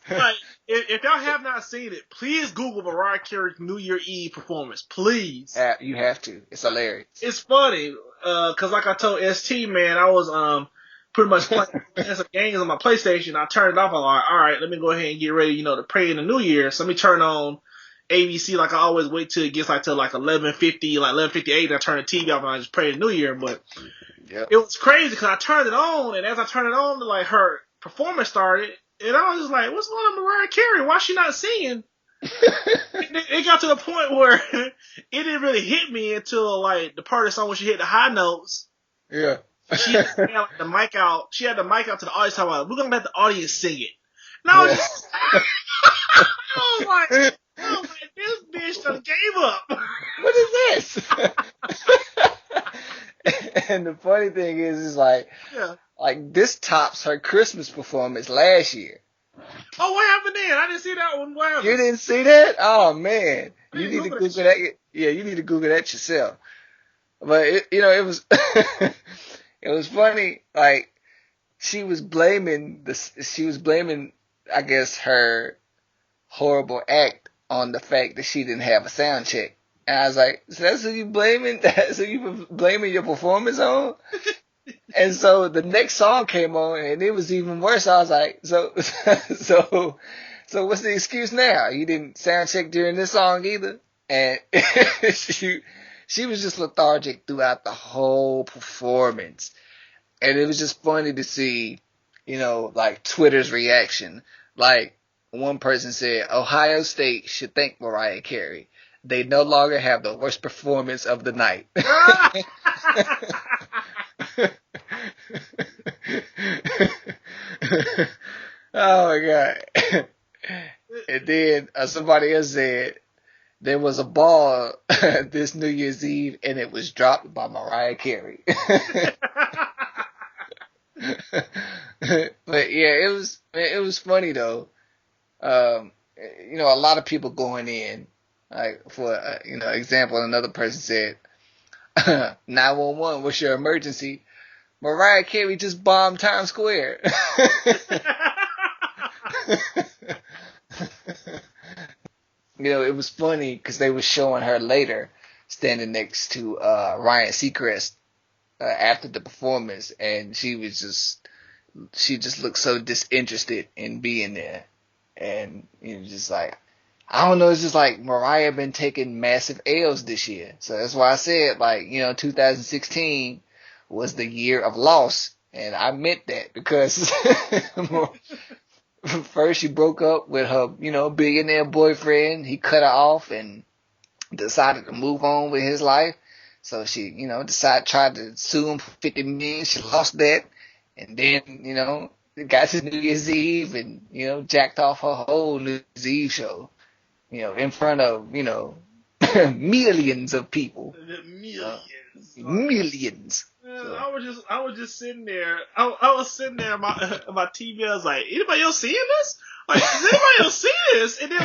Like, if y'all have not seen it, please Google Mariah Carey's New Year Eve performance, please. You have to. It's hilarious. It's funny, cause like I told ST, man, I was pretty much playing some games on my PlayStation. I turned it off. I'm like, all right, let me go ahead and get ready, to pray in the New Year. So let me turn on ABC. Like I always wait till it gets like to like 11:50, like 11:58. I turn the TV off and I just pray in the New Year. But It was crazy because I turned it on, and as I turned it on, like her performance started, and I was just like, what's going on with Mariah Carey? Why is she not singing? It got to the point where it didn't really hit me until like the part of the song when she hit the high notes. Yeah. She had like, the mic out. She had the mic out to the audience. Talking about, we're gonna let the audience sing it. And I was just, I was like, this bitch done gave up. What is this? And the funny thing is like, this tops her Christmas performance last year. Oh, what happened then? I didn't see that one. What happened? You didn't see that? Oh man, you need to Google that. Yeah, you need to Google that yourself. But it was it was funny. Like she was blaming, I guess, her horrible act on the fact that she didn't have a sound check. And I was like, so that's who you blaming? That's who you blaming your performance on? And so the next song came on, and it was even worse. I was like, so what's the excuse now? You didn't sound check during this song either? And she was just lethargic throughout the whole performance. And it was just funny to see, like Twitter's reaction. Like one person said, Ohio State should thank Mariah Carey. They no longer have the worst performance of the night. Oh my God. And then somebody else said there was a ball this New Year's Eve and it was dropped by Mariah Carey. But yeah, it was funny though. A lot of people going in, like for example, another person said 911, what's your emergency? Mariah Carey just bombed Times Square. It was funny because they were showing her later standing next to Ryan Seacrest after the performance, and she just looked so disinterested in being there, and just like, I don't know, it's just like Mariah been taking massive L's this year, so that's why I said 2016 was the year of loss, and I meant that because first she broke up with her, billionaire boyfriend. He cut her off and decided to move on with his life. So she, tried to sue him for $50 million. She lost that, and then, got to New Year's Eve and jacked off her whole New Year's Eve show, in front of millions of people. Millions. So. I was just sitting there. I was sitting there on my TV. I was like, anybody else seeing this? Like, is anybody else seeing this? And then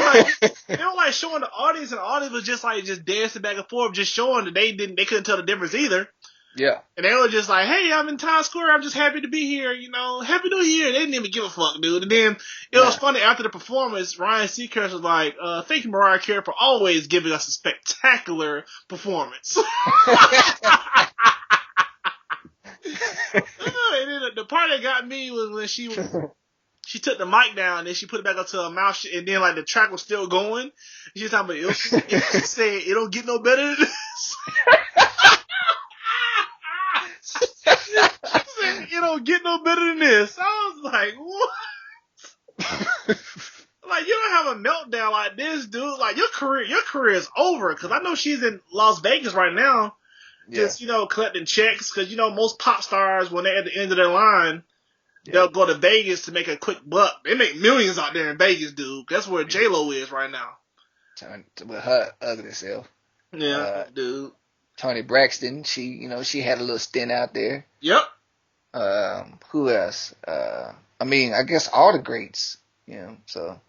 they were showing the audience, and the audience was just dancing back and forth, just showing that they couldn't tell the difference either. Yeah. And they were just like, hey, I'm in Times Square. I'm just happy to be here. Happy New Year. They didn't even give a fuck, dude. And then it was funny after the performance. Ryan Seacrest was like, thank you, Mariah Carey, for always giving us a spectacular performance. And then the part that got me was when she took the mic down and then she put it back up to her mouth, and then the track was still going. She was talking about she said it don't get no better than this. She said it don't get no better than this. I was like, what? You don't have a meltdown like this, dude. Your career is over, because I know she's in Las Vegas right now. Just, collecting checks, because, most pop stars, when they're at the end of their line, they'll go to Vegas to make a quick buck. They make millions out there in Vegas, dude. That's where J-Lo is right now. With her ugly self. Yeah, dude. Toni Braxton, she had a little stint out there. Yep. Who else? I guess all the greats, so.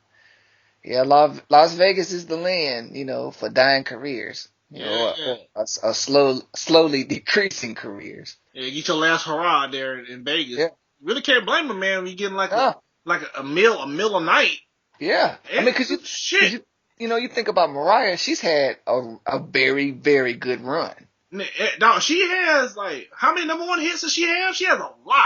Yeah, Las Vegas is the land, for dying careers, Yeah, yeah. or slowly decreasing careers. Yeah, get your last hurrah there in Vegas. Yeah. Really can't blame him, man. When you getting like Oh, a meal a night. yeah. I mean, It, shit. you think about Mariah, she's had a very, very good run. Dog, she has like how many number one hits does she have? She has a lot.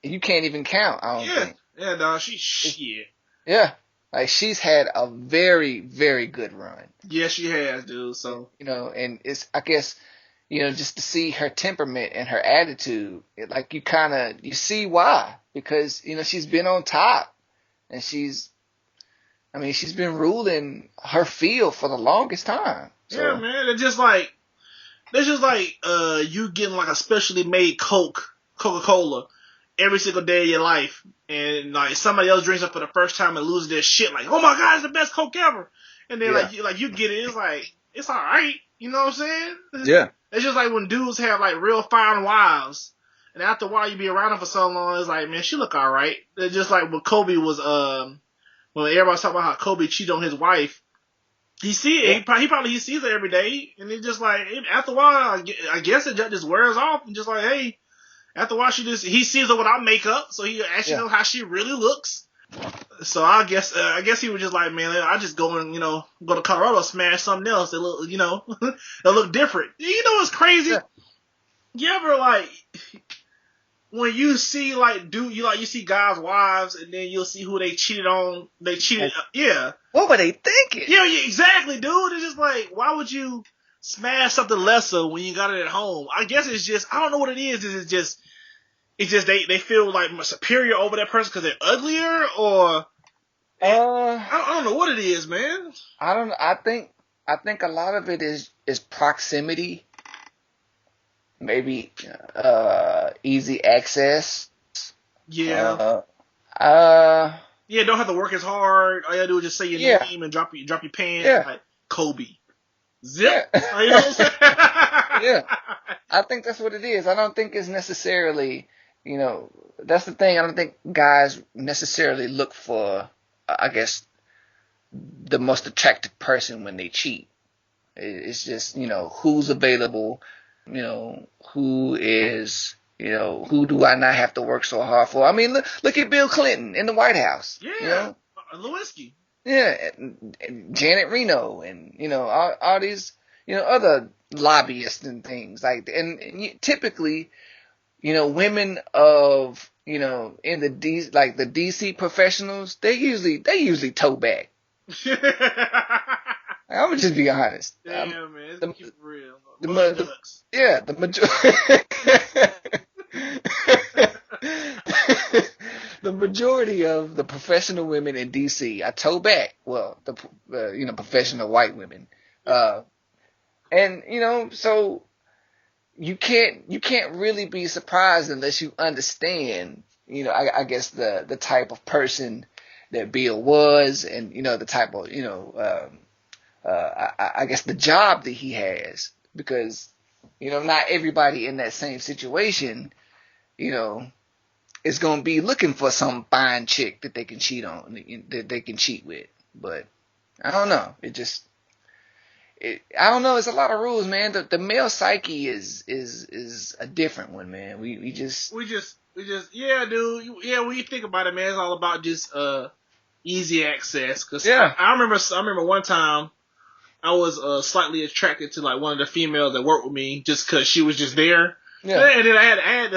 You can't even count, I don't Yeah, think. yeah, dog. She shit. Yeah. Like she's had a very, very good run. Yeah, she has, dude. So And it's, I guess, just to see her temperament and her attitude, like you see why. Because, she's been on top and she's been ruling her field for the longest time. yeah, So, man. It's just like you getting like a specially made Coca-Cola every single day of your life, and like somebody else drinks it for the first time and loses their shit, like, oh my god, it's the best Coke ever, and then yeah. you get it, it's like it's all right, you know what I'm saying? Yeah. It's just like when dudes have like real fine wives, and after a while you be around them for so long, it's like, man, she look all right. It's just like when Kobe was when everybody's talking about how Kobe cheated on his wife. He see it. Yeah. He probably sees it every day, and it's just like after a while, I guess it just wears off, and just like, hey, after a while he sees her without makeup, so he actually knows how she really looks. So I guess he was just like, man, I just go and go to Colorado, smash something else that look that look different. You know what's crazy? Yeah. You ever like when you see like you see guys' wives, and then you'll see who they cheated on. They cheated, yeah. What were they thinking? Yeah, exactly, dude. It's just like, why would you smash something lesser when you got it at home? I guess it's just, I don't know what it is. It's just they feel like superior over that person because they're uglier, or I don't know what it is, man. I don't. I think a lot of it is proximity. Maybe easy access. Yeah. Yeah, don't have to work as hard. All you gotta do is just say your name and drop your pants. Yeah. Like Kobe. Zip. Yeah. You know what I'm saying? Yeah. I think that's what it is. I don't think it's necessarily, that's the thing. I don't think guys necessarily look for, I guess, the most attractive person when they cheat. It's just, who's available, who is, who do I not have to work so hard for? I mean, look at Bill Clinton in the White House. Yeah. Lewinsky. Yeah. And Janet Reno and, all these, other lobbyists and things like that. And typically, women of, in the the DC professionals, they usually toe back. I'm gonna just be honest. Damn, man, let's keep it real. The the majority of the professional women in DC are toe back. Well, the professional white women, and so you can't really be surprised unless you understand. I guess the type of person that Bill was, and the type of I guess the job that he has, because not everybody in that same situation is going to be looking for some fine chick that they can cheat on, that they can cheat with. But I don't know. I don't know. It's a lot of rules, man. The male psyche is a different one, man. We just yeah, dude. Yeah, when you think about it, man, it's all about just easy access. Cause yeah. I remember one time I was slightly attracted to like one of the females that worked with me just cause she was just there. Yeah. And then I had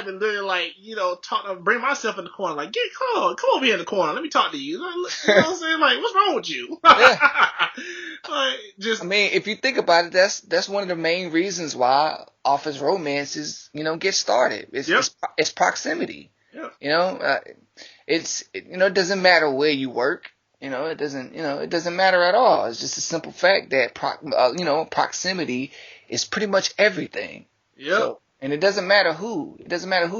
to literally bring myself in the corner, like, come over here in the corner, let me talk to you. You know what I'm saying? Like, what's wrong with you? Yeah. I mean, if you think about it, that's one of the main reasons why office romances, get started. It's proximity. Yep. It doesn't matter where you work. It doesn't matter at all. It's just a simple fact that proximity is pretty much everything. Yep. So, and it doesn't matter who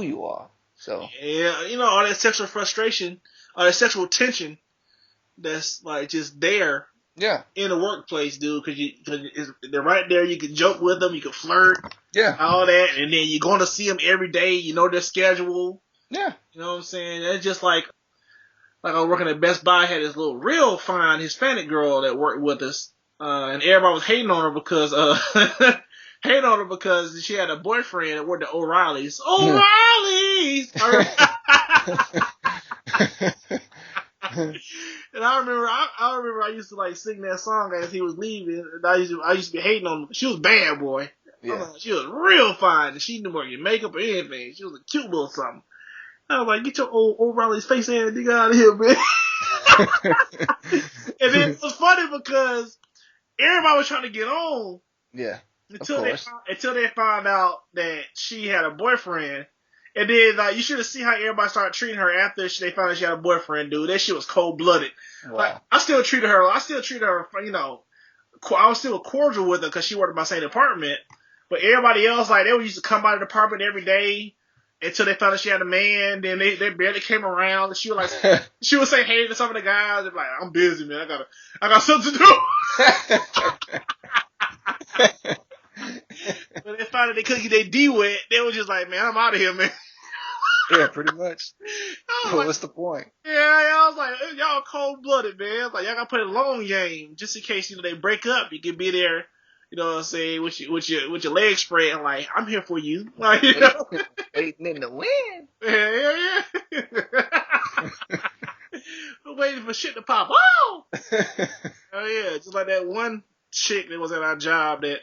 you are. So yeah, all that sexual frustration, all that sexual tension that's like just there. Yeah. In the workplace, dude, because they're right there. You can joke with them, you can flirt. Yeah. All that, and then you're going to see them every day. You know their schedule. Yeah. You know what I'm saying? It's just like like I was working at Best Buy, I had this little real fine Hispanic girl that worked with us, and everybody was hating on her because she had a boyfriend that worked at O'Reilly's. O'Reilly's. And I remember I used to like sing that song as he was leaving, and I used to be hating on her. She was bad, boy. Yeah. She was real fine, and she didn't wear your makeup or anything. She was a cute little something. I was like, get your old O'Reilly's face ass nigga out of here, man. And then it was funny because everybody was trying to get on. Yeah. Until they found out that she had a boyfriend. And then, like, you should have seen how everybody started treating her after they found out she had a boyfriend, dude. That shit was cold-blooded. Wow. Like, I still treated her, you know, I was still cordial with her because she worked in my same department. But everybody else, like, they used to come by the department every day until they found out she had a man. Then they barely came around. And she would, like, she would say hey to some of the guys. And be like, I'm busy, man. I got something to do. When they found out they couldn't get their D wet, they was just like, man, I'm out of here, man. Yeah, pretty much. Well, what's the point? Yeah, I was like, y'all cold-blooded, man. Like, y'all gotta play a long game just in case, you know, they break up. You can be there, you know what I'm saying, with your legs spread and like, I'm here for you. Like, you know. Waiting in the wind. Yeah. Waiting for shit to pop. Oh! Oh, yeah. Just like that one chick that was at our job that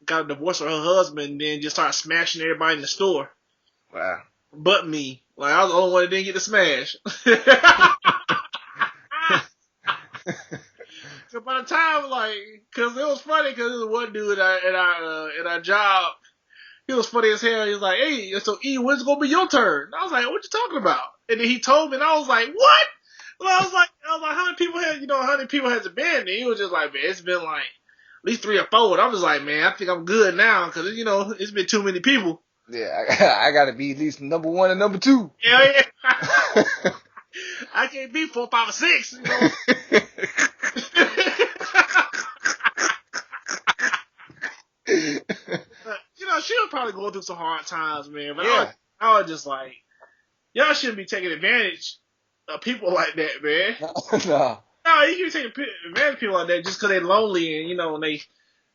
got a divorce from her husband and then just started smashing everybody in the store. Wow. But me. Like, I was the only one that didn't get to smash. So by the time, like, cause it was funny, cause there was one dude at our job, he was funny as hell. He was like, hey, so E, when's it gonna be your turn? And I was like, what you talking about? And then he told me, and I was like, what? Well, I was like, how many people has it been? And he was just like, man, it's been like at least 3 or 4. And I was like, man, I think I'm good now, cause, you know, it's been too many people. Yeah, I gotta be at least number 1 and number 2. Yeah. I can't be 4, 5, or 6. You know? You know, she was probably going through some hard times, man. But yeah. I was just like, y'all shouldn't be taking advantage of people like that, man. No. No, you can take advantage of people like that just because they're lonely and, you know, and they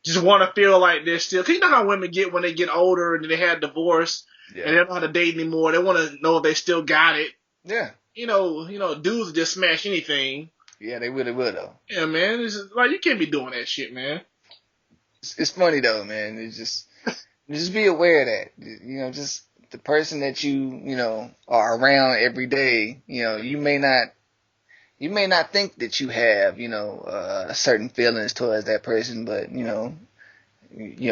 just want to feel like they're still. Cause you know how women get when they get older and they had a divorce and they don't know how to date anymore. They want to know if they still got it. Yeah. You know, dudes just smash anything. Yeah, they really will though. Yeah, man. It's just, like, you can't be doing that shit, man. It's funny though, man. It's just be aware of that. You know, just the person that you know are around every day. You know, you may not think that you have, you know, certain feelings towards that person, but you know,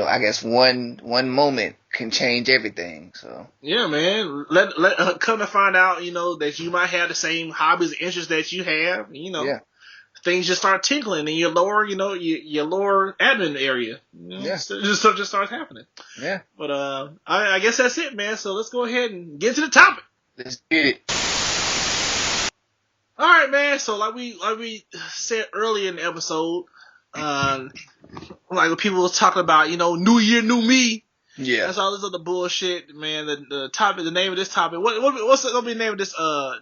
I guess one moment can change everything. So yeah, man. Let come to find out, you know, that you might have the same hobbies and interests that you have. You know, things just start tinkling in your lower, you know, your lower admin area. You know, just starts happening. Yeah. But I guess that's it, man. So let's go ahead and get to the topic. Let's get it. All right, man. So like we said earlier in the episode, like when people was talking about, you know, new year, new me. Yeah. That's all this other bullshit, man. The name of this topic. What's gonna be the name of this? The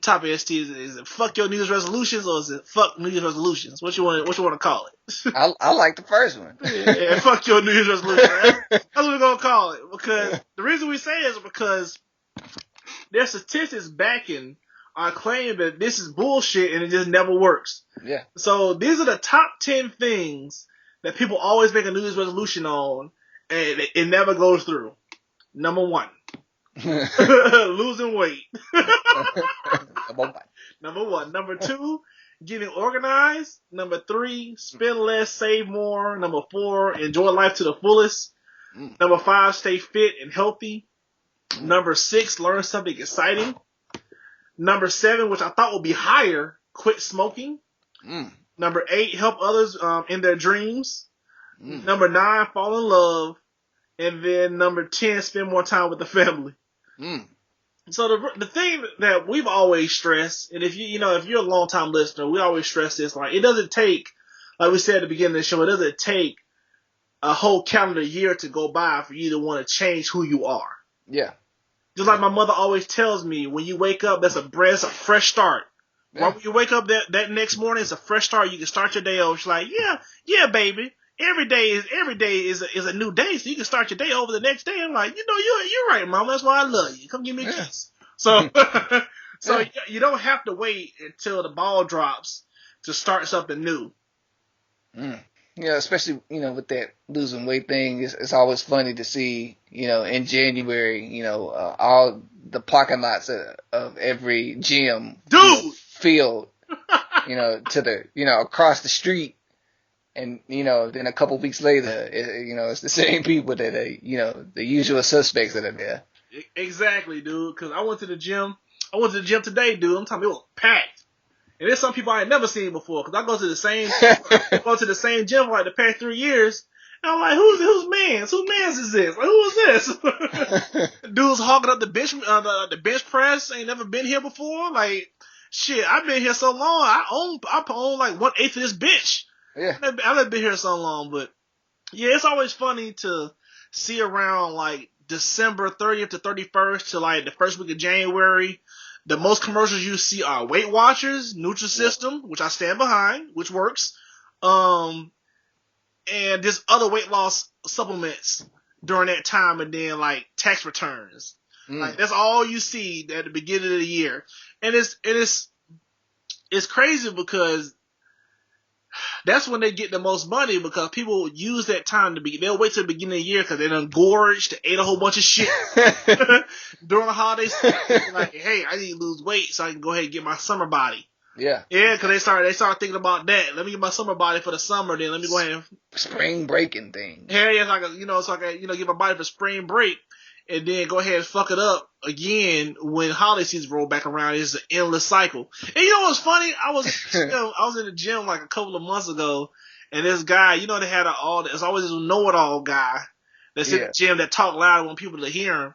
topic ST is it fuck your New Year's resolutions or is it fuck New Year's resolutions? What you want to call it? I like the first one. Yeah, fuck your New Year's resolution. Right? That's what we're gonna call it, because the reason we say it is because there's statistics backing our claim that this is bullshit and it just never works. Yeah. So these are the top 10 things that people always make a New Year's resolution on and it never goes through. Number 1. Losing weight. Number 1. Number 2, getting organized. Number 3, spend less, save more. Number 4, enjoy life to the fullest. Number 5, stay fit and healthy. Number 6, learn something exciting. Number 7, which I thought would be higher, quit smoking. Number 8, help others in their dreams. Number 9, fall in love. And then number 10, spend more time with the family. So the thing that we've always stressed, and if you're a long time listener, we always stress this, like, it doesn't take, like we said at the beginning of the show, it doesn't take a whole calendar year to go by for you to want to change who you are. Yeah. Just like my mother always tells me, when you wake up, that's a fresh start. Right when you wake up that next morning, it's a fresh start. You can start your day off. She's like, yeah, baby. Every day is a new day, so you can start your day over the next day. I'm like, you're right, Mama. That's why I love you. Come give me a kiss. So, you don't have to wait until the ball drops to start something new. Yeah, especially, with that losing weight thing, it's always funny to see, in January, all the parking lots of every gym, filled, to the, across the street. And, then a couple weeks later, it's the same people that the usual suspects that are there. Exactly, dude. Because I went to the gym today, dude. I'm talking, it was packed. And there's some people I ain't never seen before. Because I go to the same gym for like the past 3 years. And I'm like, who's mans? Whose mans is this? Like, who is this? Dude's hogging up the bench press. Ain't never been here before. Like, shit, I've been here so long. I own like 1/8 of this bench. Yeah. I've been here so long, but yeah, it's always funny to see around like December 30th to 31st to like the first week of January. The most commercials you see are Weight Watchers, Nutrisystem, which I stand behind, which works, and just other weight loss supplements during that time, and then like tax returns. Like that's all you see at the beginning of the year, and it's crazy because that's when they get the most money, because people use that time they'll wait till the beginning of the year because they done gorged, ate a whole bunch of shit during the holidays. Like, hey, I need to lose weight so I can go ahead and get my summer body. Yeah. Yeah, because they start thinking about that. Let me get my summer body for the summer, then let me go ahead and spring breaking thing. Yeah, so I can get my body for spring break. And then go ahead and fuck it up again when holiday season roll back around. It's an endless cycle. And you know what's funny? I was in the gym like a couple of months ago, and this guy, they had there's always this know-it-all guy that's in the gym that talk loud. I want people to hear him.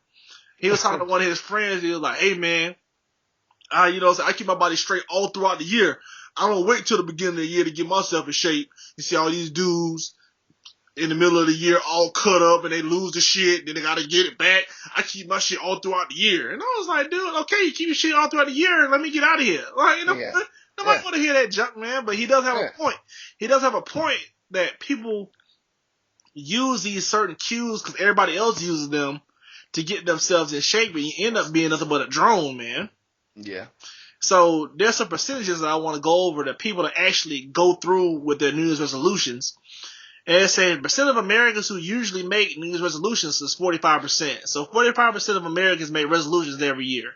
He was talking to one of his friends. He was like, "Hey man, I keep my body straight all throughout the year. I don't wait till the beginning of the year to get myself in shape. You see all these dudes in the middle of the year all cut up and they lose the shit, then they gotta get it back. I keep my shit all throughout the year." And I was like, dude, okay, you keep your shit all throughout the year and let me get out of here. Like, nobody want to hear that junk, man. But he does have a point. He does have a point that people use these certain cues because everybody else uses them to get themselves in shape, and you end up being nothing but a drone, man. Yeah. So there's some percentages that I want to go over that people that actually go through with their New Year's resolutions. And it says percent of Americans who usually make New Year's resolutions is 45%. So 45% of Americans make resolutions every year.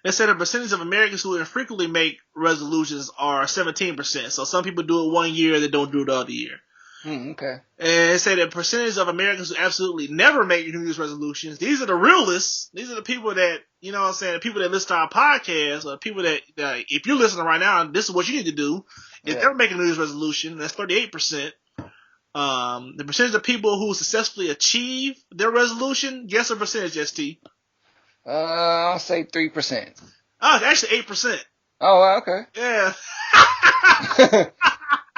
It said the percentage of Americans who infrequently make resolutions are 17%. So some people do it one year, they don't do it the other year. Okay. And it said the percentage of Americans who absolutely never make New Year's resolutions, these are the realists. These are the people that, the people that listen to our podcast, or people that if you're listening right now, this is what you need to do. If they're making a New Year's resolution, that's 38%. The percentage of people who successfully achieve their resolution, guess the percentage, ST? I'll say 3%. Oh, it's actually 8%. Oh, okay. Yeah.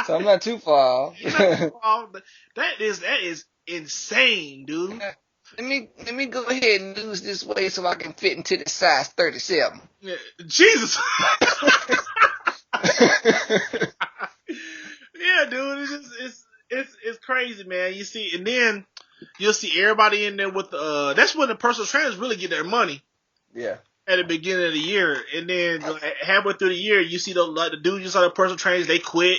So I'm not too far. That is insane, dude. Let me go ahead and lose this weight so I can fit into the size 37. Yeah. Jesus. Yeah, dude. It's crazy, man. You see, and then you'll see everybody in there with that's when the personal trainers really get their money. Yeah. At the beginning of the year, and then halfway through the year, you see the dudes you saw the personal trainers, they quit,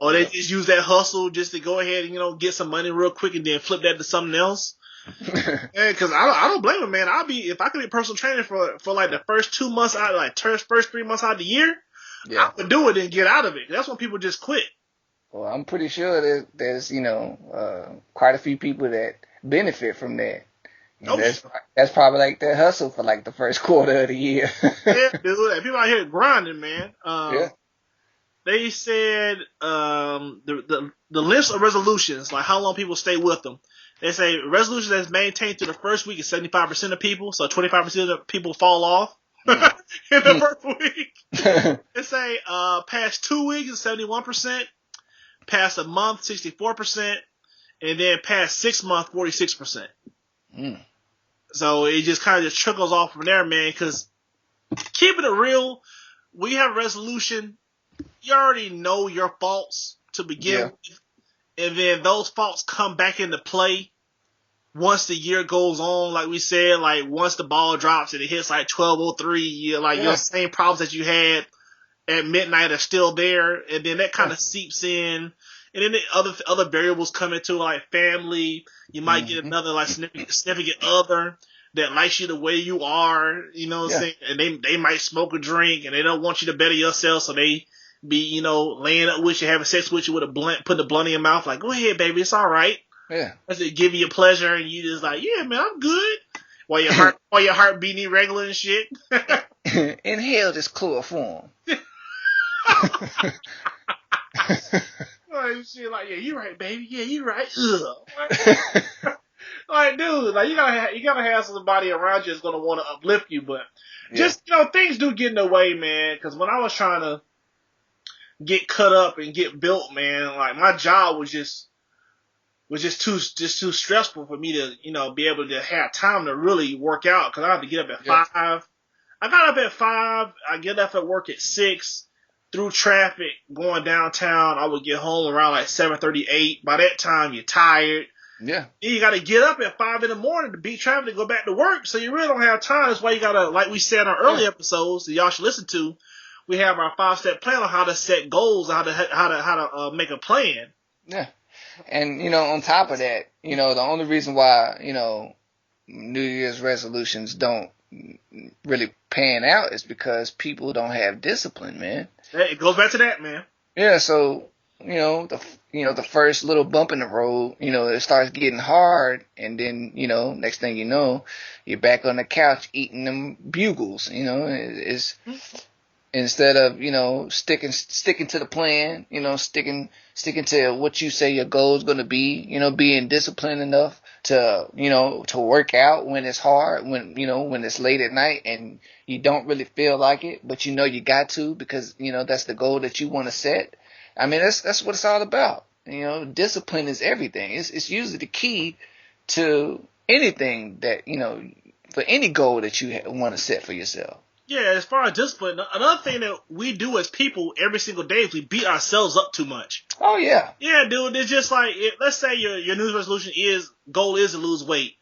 or they just use that hustle just to go ahead and get some money real quick and then flip that to something else. Because I don't blame them, man. If I could be a personal trainer for like the first 2 months out, like first 3 months out of the year, I would do it and get out of it. That's when people just quit. Well, I'm pretty sure there's quite a few people that benefit from that. That's probably like their hustle for like the first quarter of the year. Yeah, dude. And people out here grinding, man. They said the list of resolutions, like how long people stay with them. They say resolutions that's maintained through the first week is 75% of people, so 25% of people fall off in the first week. They say past 2 weeks is 71%, past a month 64%, and then past 6 months 46%. So it just kind of just trickles off from there, man, because keeping it real, when you have a resolution, you already know your faults to begin with, and then those faults come back into play once the year goes on. Like we said, like once the ball drops and it hits like 12:03, your same problems that you had at midnight are still there, and then that kind of seeps in. And then the other variables come into like family. You might get another like significant other that likes you the way you are, you know what I'm saying? And they might smoke or drink, and they don't want you to better yourself, so they be, laying up with you, having sex with you with a blunt, putting a blunt in your mouth, like, go ahead, baby, it's all right. Yeah. That's it, give you a pleasure, and you just like, yeah, man, I'm good. While your heart beating irregular and shit. Inhale this chloroform. Like, shit, like, yeah, you right, baby. Yeah, you right. Like, dude, like, you gotta have somebody around you that's gonna want to uplift you, but just, things do get in the way, man. Because when I was trying to get cut up and get built, man, like, my job was just too stressful for me to, be able to have time to really work out. Because I had to get up at 5. I got up at 5. I get up at work at 6. Through traffic going downtown, I would get home around like 7:38. By that time, you're tired. Yeah. Then you got to get up at 5 in the morning to beat traffic to go back to work. So you really don't have time. That's why you got to, like we said on early episodes that y'all should listen to, we have our 5-step plan on how to set goals, how to make a plan. Yeah. And, on top of that, the only reason why, New Year's resolutions don't really pan out is because people don't have discipline, man. It goes back to that, man. Yeah, so the first little bump in the road, it starts getting hard, and then next thing you know, you're back on the couch eating them bugles. It's instead of sticking to the plan, sticking to what you say your goal is going to be, being disciplined enough to work out when it's hard, when it's late at night and you don't really feel like it, but you got to, because that's the goal that you want to set. I mean, that's what it's all about. Discipline is everything. It's usually the key to anything that for any goal that you want to set for yourself. Yeah, as far as discipline, another thing that we do as people every single day is we beat ourselves up too much. Oh, yeah. Yeah, dude, it's just like, let's say your New Year's resolution goal is to lose weight.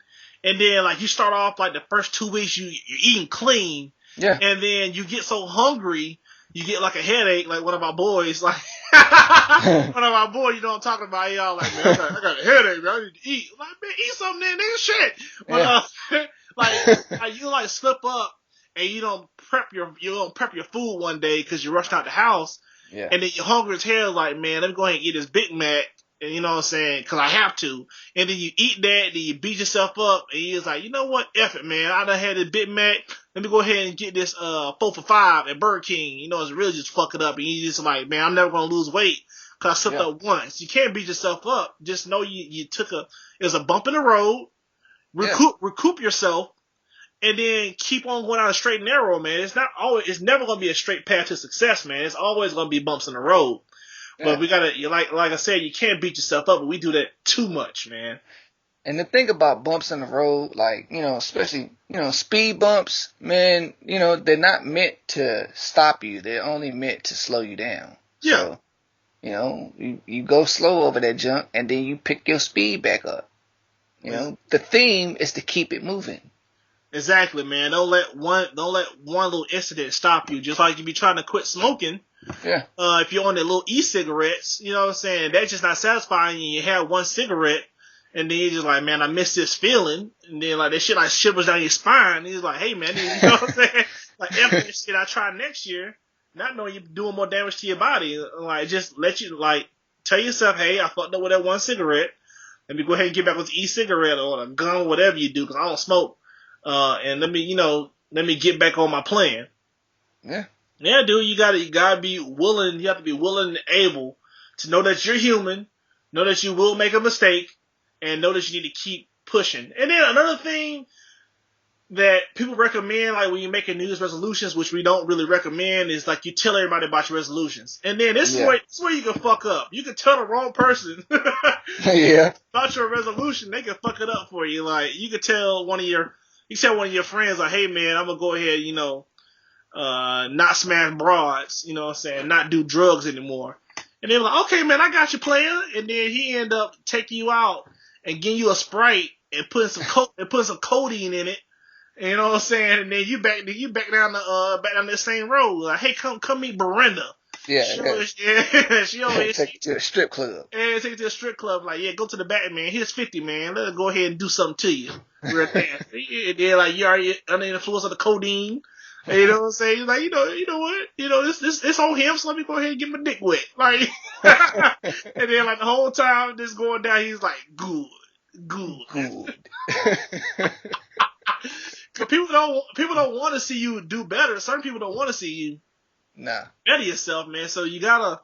And then, like, you start off, like, the first 2 weeks, you're eating clean. Yeah. And then you get so hungry, you get, like, a headache, like one of our boys, like, one of our boys, you know what I'm talking about, y'all, like, man, I got a headache, man, I need to eat. Like, man, eat something then, nigga, shit. But, like, you, like, slip up. And you don't prep your food one day because you rushed out the house, and then you're hungry as hell. Like, man, let me go ahead and eat this Big Mac, and you know what I'm saying? Because I have to. And then you eat that, then you beat yourself up, and you're like, you know what? F it, man. I done had this Big Mac. Let me go ahead and get this 4 for $5 at Burger King. It's really just fuck it up, and you just like, man, I'm never gonna lose weight because I slipped up once. You can't beat yourself up. Just know it was a bump in the road. Recoup yourself. And then keep on going on a straight and narrow, man. It's never going to be a straight path to success, man. It's always going to be bumps in the road. But we gotta, like I said, you can't beat yourself up, but we do that too much, man. And the thing about bumps in the road, like, especially, speed bumps, man, they're not meant to stop you. They're only meant to slow you down. Yeah. So, you go slow over that junk and then you pick your speed back up. The theme is to keep it moving. Exactly, man. Don't let one little incident stop you. Just like if you're trying to quit smoking. Yeah. If you're on the little e-cigarettes, you know what I'm saying? That's just not satisfying you. You have one cigarette, and then you're just like, man, I miss this feeling. And then like that shit like shivers down your spine. And he's like, hey, man, you know what I'm saying? Like, after this shit I try next year, not knowing you're doing more damage to your body. Like, just let you, like, tell yourself, hey, I fucked up with that one cigarette. Let me go ahead and get back with the e-cigarette or a gun or whatever you do, because I don't smoke. And let me get back on my plan. Yeah. Yeah, dude, you gotta be willing, you have to be willing and able to know that you're human, know that you will make a mistake, and know that you need to keep pushing. And then another thing that people recommend, like when you're making New Year's resolutions, which we don't really recommend, is like you tell everybody about your resolutions. And then this is where you can fuck up. You can tell the wrong person about your resolution, they can fuck it up for you. Like, you can tell one of your friends, like, hey, man, I'm going to go ahead, not smash broads, you know what I'm saying, not do drugs anymore. And they were like, okay, man, I got you, player. And then he ended up taking you out and getting you a Sprite and putting some codeine in it. You know what I'm saying? And then you back down the same road. Like, hey, come meet Brenda. Yeah, she always take you to a strip club. Yeah, take you to a strip club. Like, yeah, go to the back, man. Here's 50, man. Let us go ahead and do something to you. Real fast. And then, like, you already under the influence of the codeine. And you know what I'm saying? Like, you know what? This on him, so let me go ahead and get my dick wet. Like, and then, like, the whole time this going down, he's like, good. Cause people don't want to see you do better. Certain people don't want to see you better yourself, man. So you gotta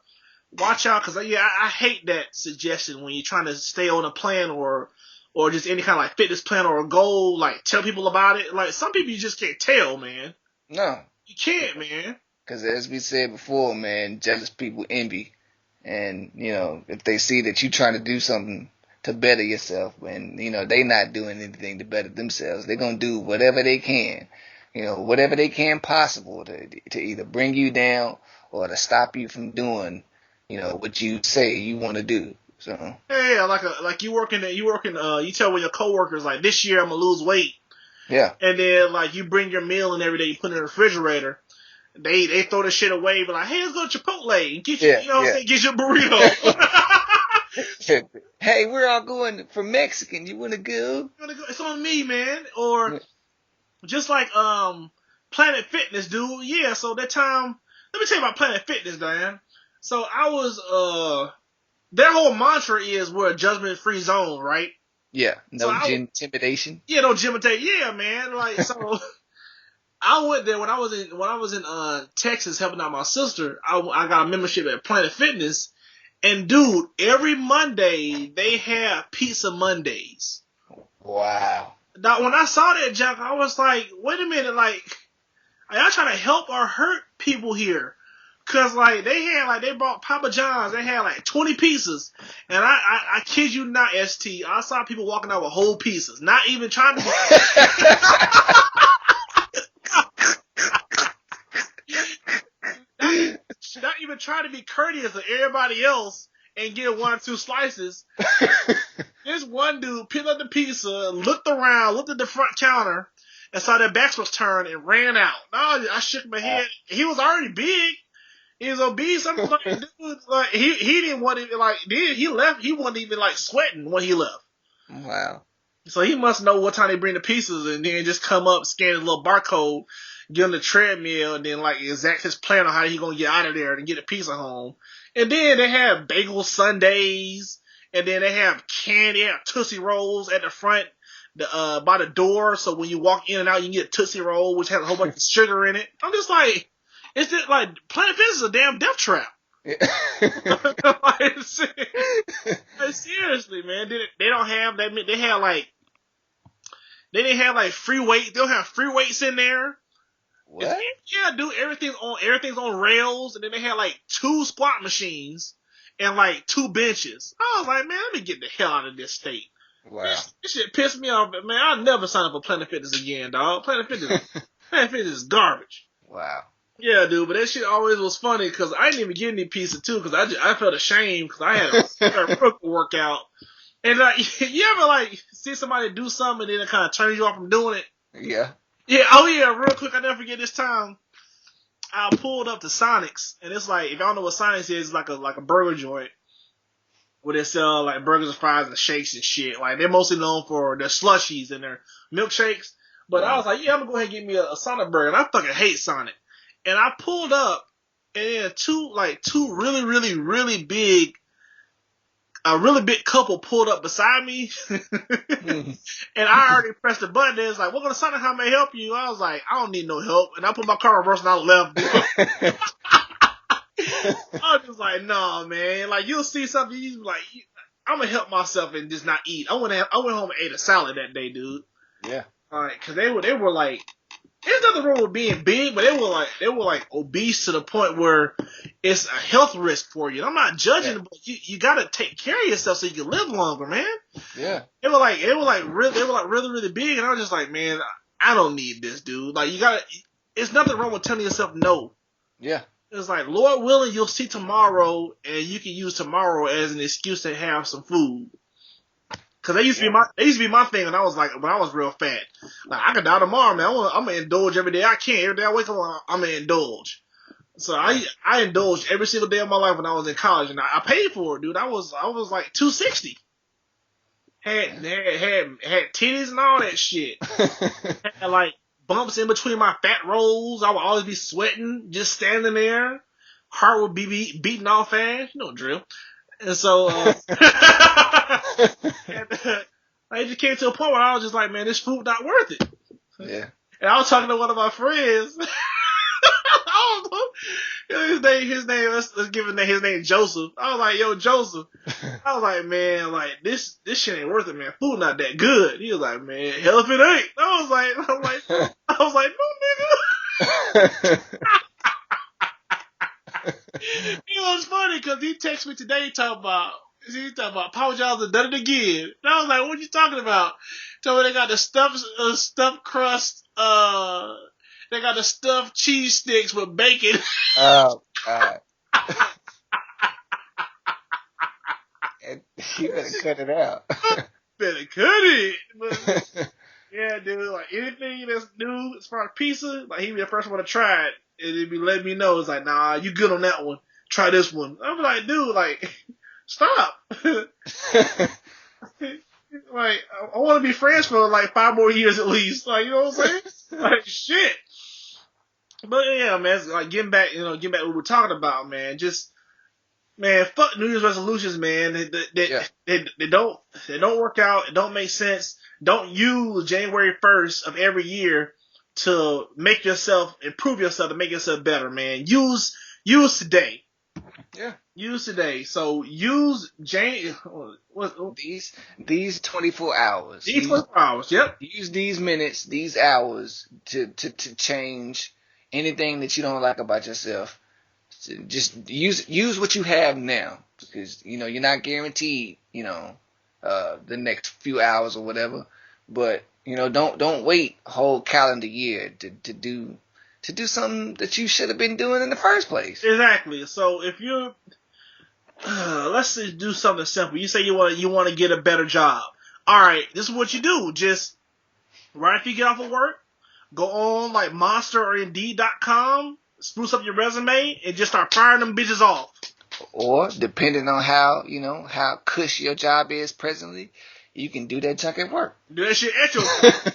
watch out, cause I hate that suggestion when you're trying to stay on a plan or just any kind of like fitness plan or a goal. Like, tell people about it. Like, some people you just can't tell, man. No, you can't, man. Cause as we said before, man, jealous people envy, and if they see that you trying to do something to better yourself, and they not doing anything to better themselves, they're gonna do whatever they can, whatever they can possible to either bring you down or to stop you from doing, what you say you want to do. So yeah, like you tell one of your coworkers, like, this year I'm gonna lose weight. Yeah. And then, like, you bring your meal in every day, you put it in the refrigerator. They throw the shit away, but like, hey, let's go to Chipotle and get you, get your burrito. Hey, we're all going for Mexican. You wanna go? It's on me, man. Or just like Planet Fitness, dude. Yeah. So that time, let me tell you about Planet Fitness, Diane. So I was their whole mantra is we're a judgment-free zone, right? Yeah. No gym intimidation. Yeah, no gym intimidation. Yeah, man. Like, so. I went there when I was in Texas helping out my sister. I got a membership at Planet Fitness, and dude, every Monday they have Pizza Mondays. Wow. Now, when I saw that, Jack, I was like, wait a minute, like, are y'all trying to help or hurt people here? Cause like they brought Papa John's, they had like 20 pizzas, and I kid you not, ST, I saw people walking out with whole pizzas, not even trying to. Not even trying to be courteous to everybody else and get 1 or 2 slices. This one dude picked up the pizza, looked around, looked at the front counter, and saw their backs was turned and ran out. I shook my head. He was already big. He was obese. I'm like, dude, like he didn't want to, like, he left. He wasn't even like sweating when he left. Wow. So he must know what time they bring the pizzas, and then just come up, scan his little barcode, get on the treadmill, and then like exact his plan on how he gonna get out of there and get a pizza home. And then they have bagel sundaes, and then they have candy, Tootsie Rolls at the front, by the door. So when you walk in and out, you can get a Tootsie Roll, which has a whole bunch of sugar in it. I'm just like, it's just like Planet Fitness is a damn death trap. Yeah. like, seriously, man, they don't have that. They didn't have like free weight. They don't have free weights in there. What? Yeah, dude, everything's on rails, and then they had like 2 squat machines and like 2 benches. I was like, man, let me get the hell out of this state. Wow. This shit pissed me off, man. I'll never sign up for Planet Fitness again, dog. Planet Fitness is garbage. Wow. Yeah, dude, but that shit always was funny because I didn't even get any pizza too because I felt ashamed because I had a rookie workout. And like, you ever like see somebody do something and then it kind of turns you off from doing it? Yeah. Yeah, oh yeah, real quick, I'll never forget this time. I pulled up to Sonic's, and it's like, if y'all know what Sonic's is, it's like a burger joint where they sell like burgers and fries and shakes and shit. Like, they're mostly known for their slushies and their milkshakes. But I was like, yeah, I'm gonna go ahead and get me a Sonic burger, and I fucking hate Sonic. And I pulled up, and then two really, really, really big, a really big couple pulled up beside me, and I already pressed the button. It's like, "Welcome to Sonic, how may I help you?" I was like, "I don't need no help," and I put my car in reverse and I left. I was just like, "No, man. Like, you'll see something, you be like, I'm gonna help myself and just not eat." I went home and ate a salad that day, dude. Yeah. Cause they were like, there's nothing wrong with being big, but they were like obese to the point where it's a health risk for you. And I'm not judging, but you gotta take care of yourself so you can live longer, man. Yeah. They were like really, really big, and I was just like, man, I don't need this, dude. Like, you gotta, it's nothing wrong with telling yourself no. Yeah. It's like, Lord willing, you'll see tomorrow, and you can use tomorrow as an excuse to have some food. Cause that used to be my thing when I was real fat. Like, I could die tomorrow, man. I'm gonna indulge every day I can. Every day I wake up, I'm gonna indulge. So I indulged every single day of my life when I was in college, and I paid for it, dude. I was like 260. Had titties and all that shit. Had like bumps in between my fat rolls. I would always be sweating, just standing there. Heart would be beating all fast. You know the drill. And so, I just came to a point where I was just like, man, this food not worth it. Yeah. And I was talking to one of my friends. I don't know. His name, let's give his name Joseph. I was like, yo, Joseph. I was like, man, like, this shit ain't worth it, man. Food not that good. He was like, man, hell if it ain't. I was like, no, nigga. It was funny because he texted me today talking about apologize and done it again. And I was like, what you talking about? Told me they got the stuffed crust, they got the stuffed cheese sticks with bacon. Oh, God. You better cut it out. Better cut it. But, yeah, dude, like anything that's new as far as pizza, like he'd be the first one to try it. And he'd be letting me know. It's like, nah, you good on that one. Try this one. I'm like, dude, like, stop. Like, I want to be friends for like 5 more years at least. Like, you know what I'm saying? Like, shit. But yeah, man, it's like getting back to what we were talking about, man. Just, man, fuck New Year's resolutions, man. They don't work out. It don't make sense. Don't use January 1st of every year to make yourself, improve yourself, to make yourself better, man. Use today. Yeah. Use today. So use these 24 hours. These 24 hours, yep. Use these minutes, these hours to change anything that you don't like about yourself. So just use what you have now, because you're not guaranteed, the next few hours or whatever. But don't wait a whole calendar year to do something that you should have been doing in the first place. Exactly. So if you let's just do something simple. You say you want to get a better job. All right, this is what you do. Just right after you get off of work, go on like Monster or Indeed.com, spruce up your resume, and just start firing them bitches off. Or depending on how cushy your job is presently, you can do that junk at work. Do that shit at your Hell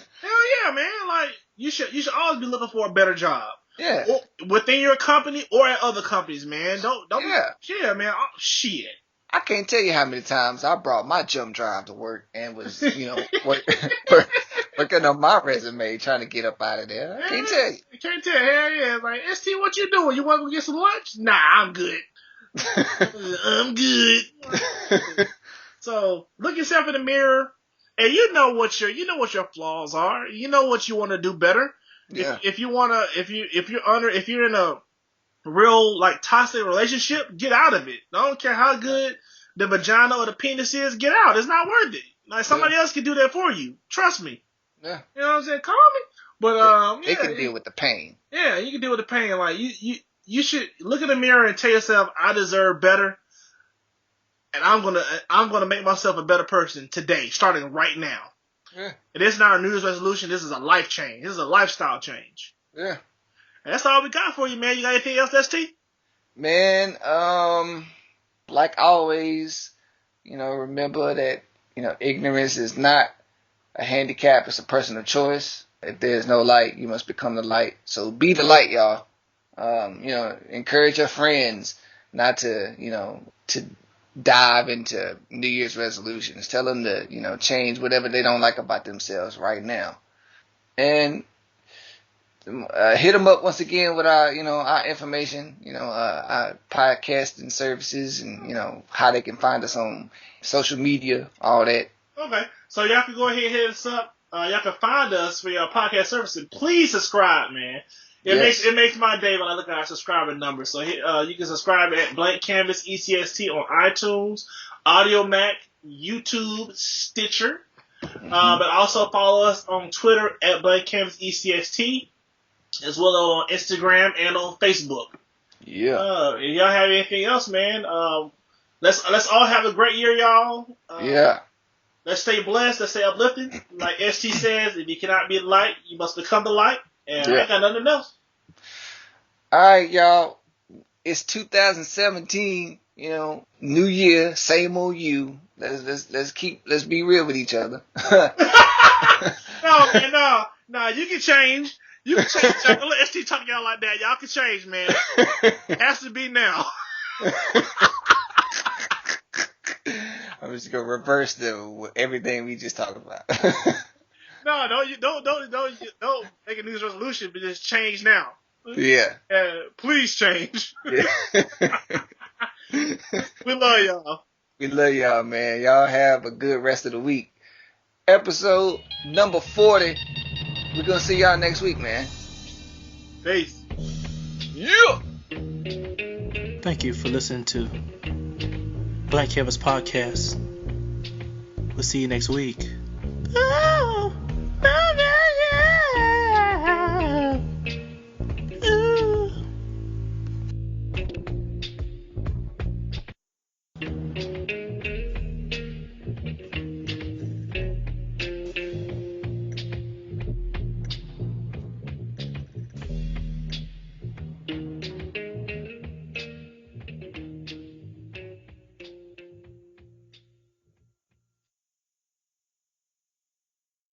yeah, man. Like you should always be looking for a better job. Yeah. Or within your company or at other companies, man. Don't Yeah. Yeah, man. Oh, shit. I can't tell you how many times I brought my jump drive to work and was, working on my resume trying to get up out of there. I can't tell you. I can't tell. Hell yeah. Like, ST, what you doing? You want to go get some lunch? Nah, I'm good. I'm good. So look yourself in the mirror, and you know what your flaws are. You know what you want to do better. Yeah. If you're in a real like toxic relationship, get out of it. I don't care how good the vagina or the penis is, get out. It's not worth it. Like somebody else can do that for you. Trust me. Yeah. You know what I'm saying? Call me. But they can deal with the pain. Yeah, you can deal with the pain. Like you should look in the mirror and tell yourself, I deserve better. And I'm gonna make myself a better person today, starting right now. Yeah. And this is not a New Year's resolution. This is a life change. This is a lifestyle change. Yeah. And that's all we got for you, man. You got anything else, ST? Man, like always, remember that, ignorance is not a handicap. It's a personal choice. If there's no light, you must become the light. So be the light, y'all. Encourage your friends not to, to dive into New Year's resolutions. Tell them to, change whatever they don't like about themselves right now. And hit them up once again with our information, our podcasting services, and, how they can find us on social media, all that. Okay. So y'all can go ahead and hit us up. Y'all can find us for your podcast services. Please subscribe, man. It makes my day when I look at our subscriber numbers. So you can subscribe at Blank Canvas ECST on iTunes, Audio Mac, YouTube, Stitcher. But also follow us on Twitter at Blank Canvas ECST. as well on Instagram and on Facebook. Yeah. If y'all have anything else, man, let's all have a great year, y'all. Yeah. Let's stay blessed. Let's stay uplifted. Like ST says, if you cannot be the light, you must become the light. And I ain't got nothing else. All right, y'all. It's 2017. You know, new year, same old you. Let's be real with each other. No, man, no. You can change. You can change. Don't let ST talk to y'all like that. Y'all can change, man. It has to be now. I'm just gonna reverse everything we just talked about. No, don't make a New Year's resolution, but just change now. Yeah. Please change. Yeah. We love y'all. We love y'all, man. Y'all have a good rest of the week. Episode number 40. We're gonna see y'all next week, man. Peace. Yeah. Thank you for listening to Black Canvas Podcast. We'll see you next week.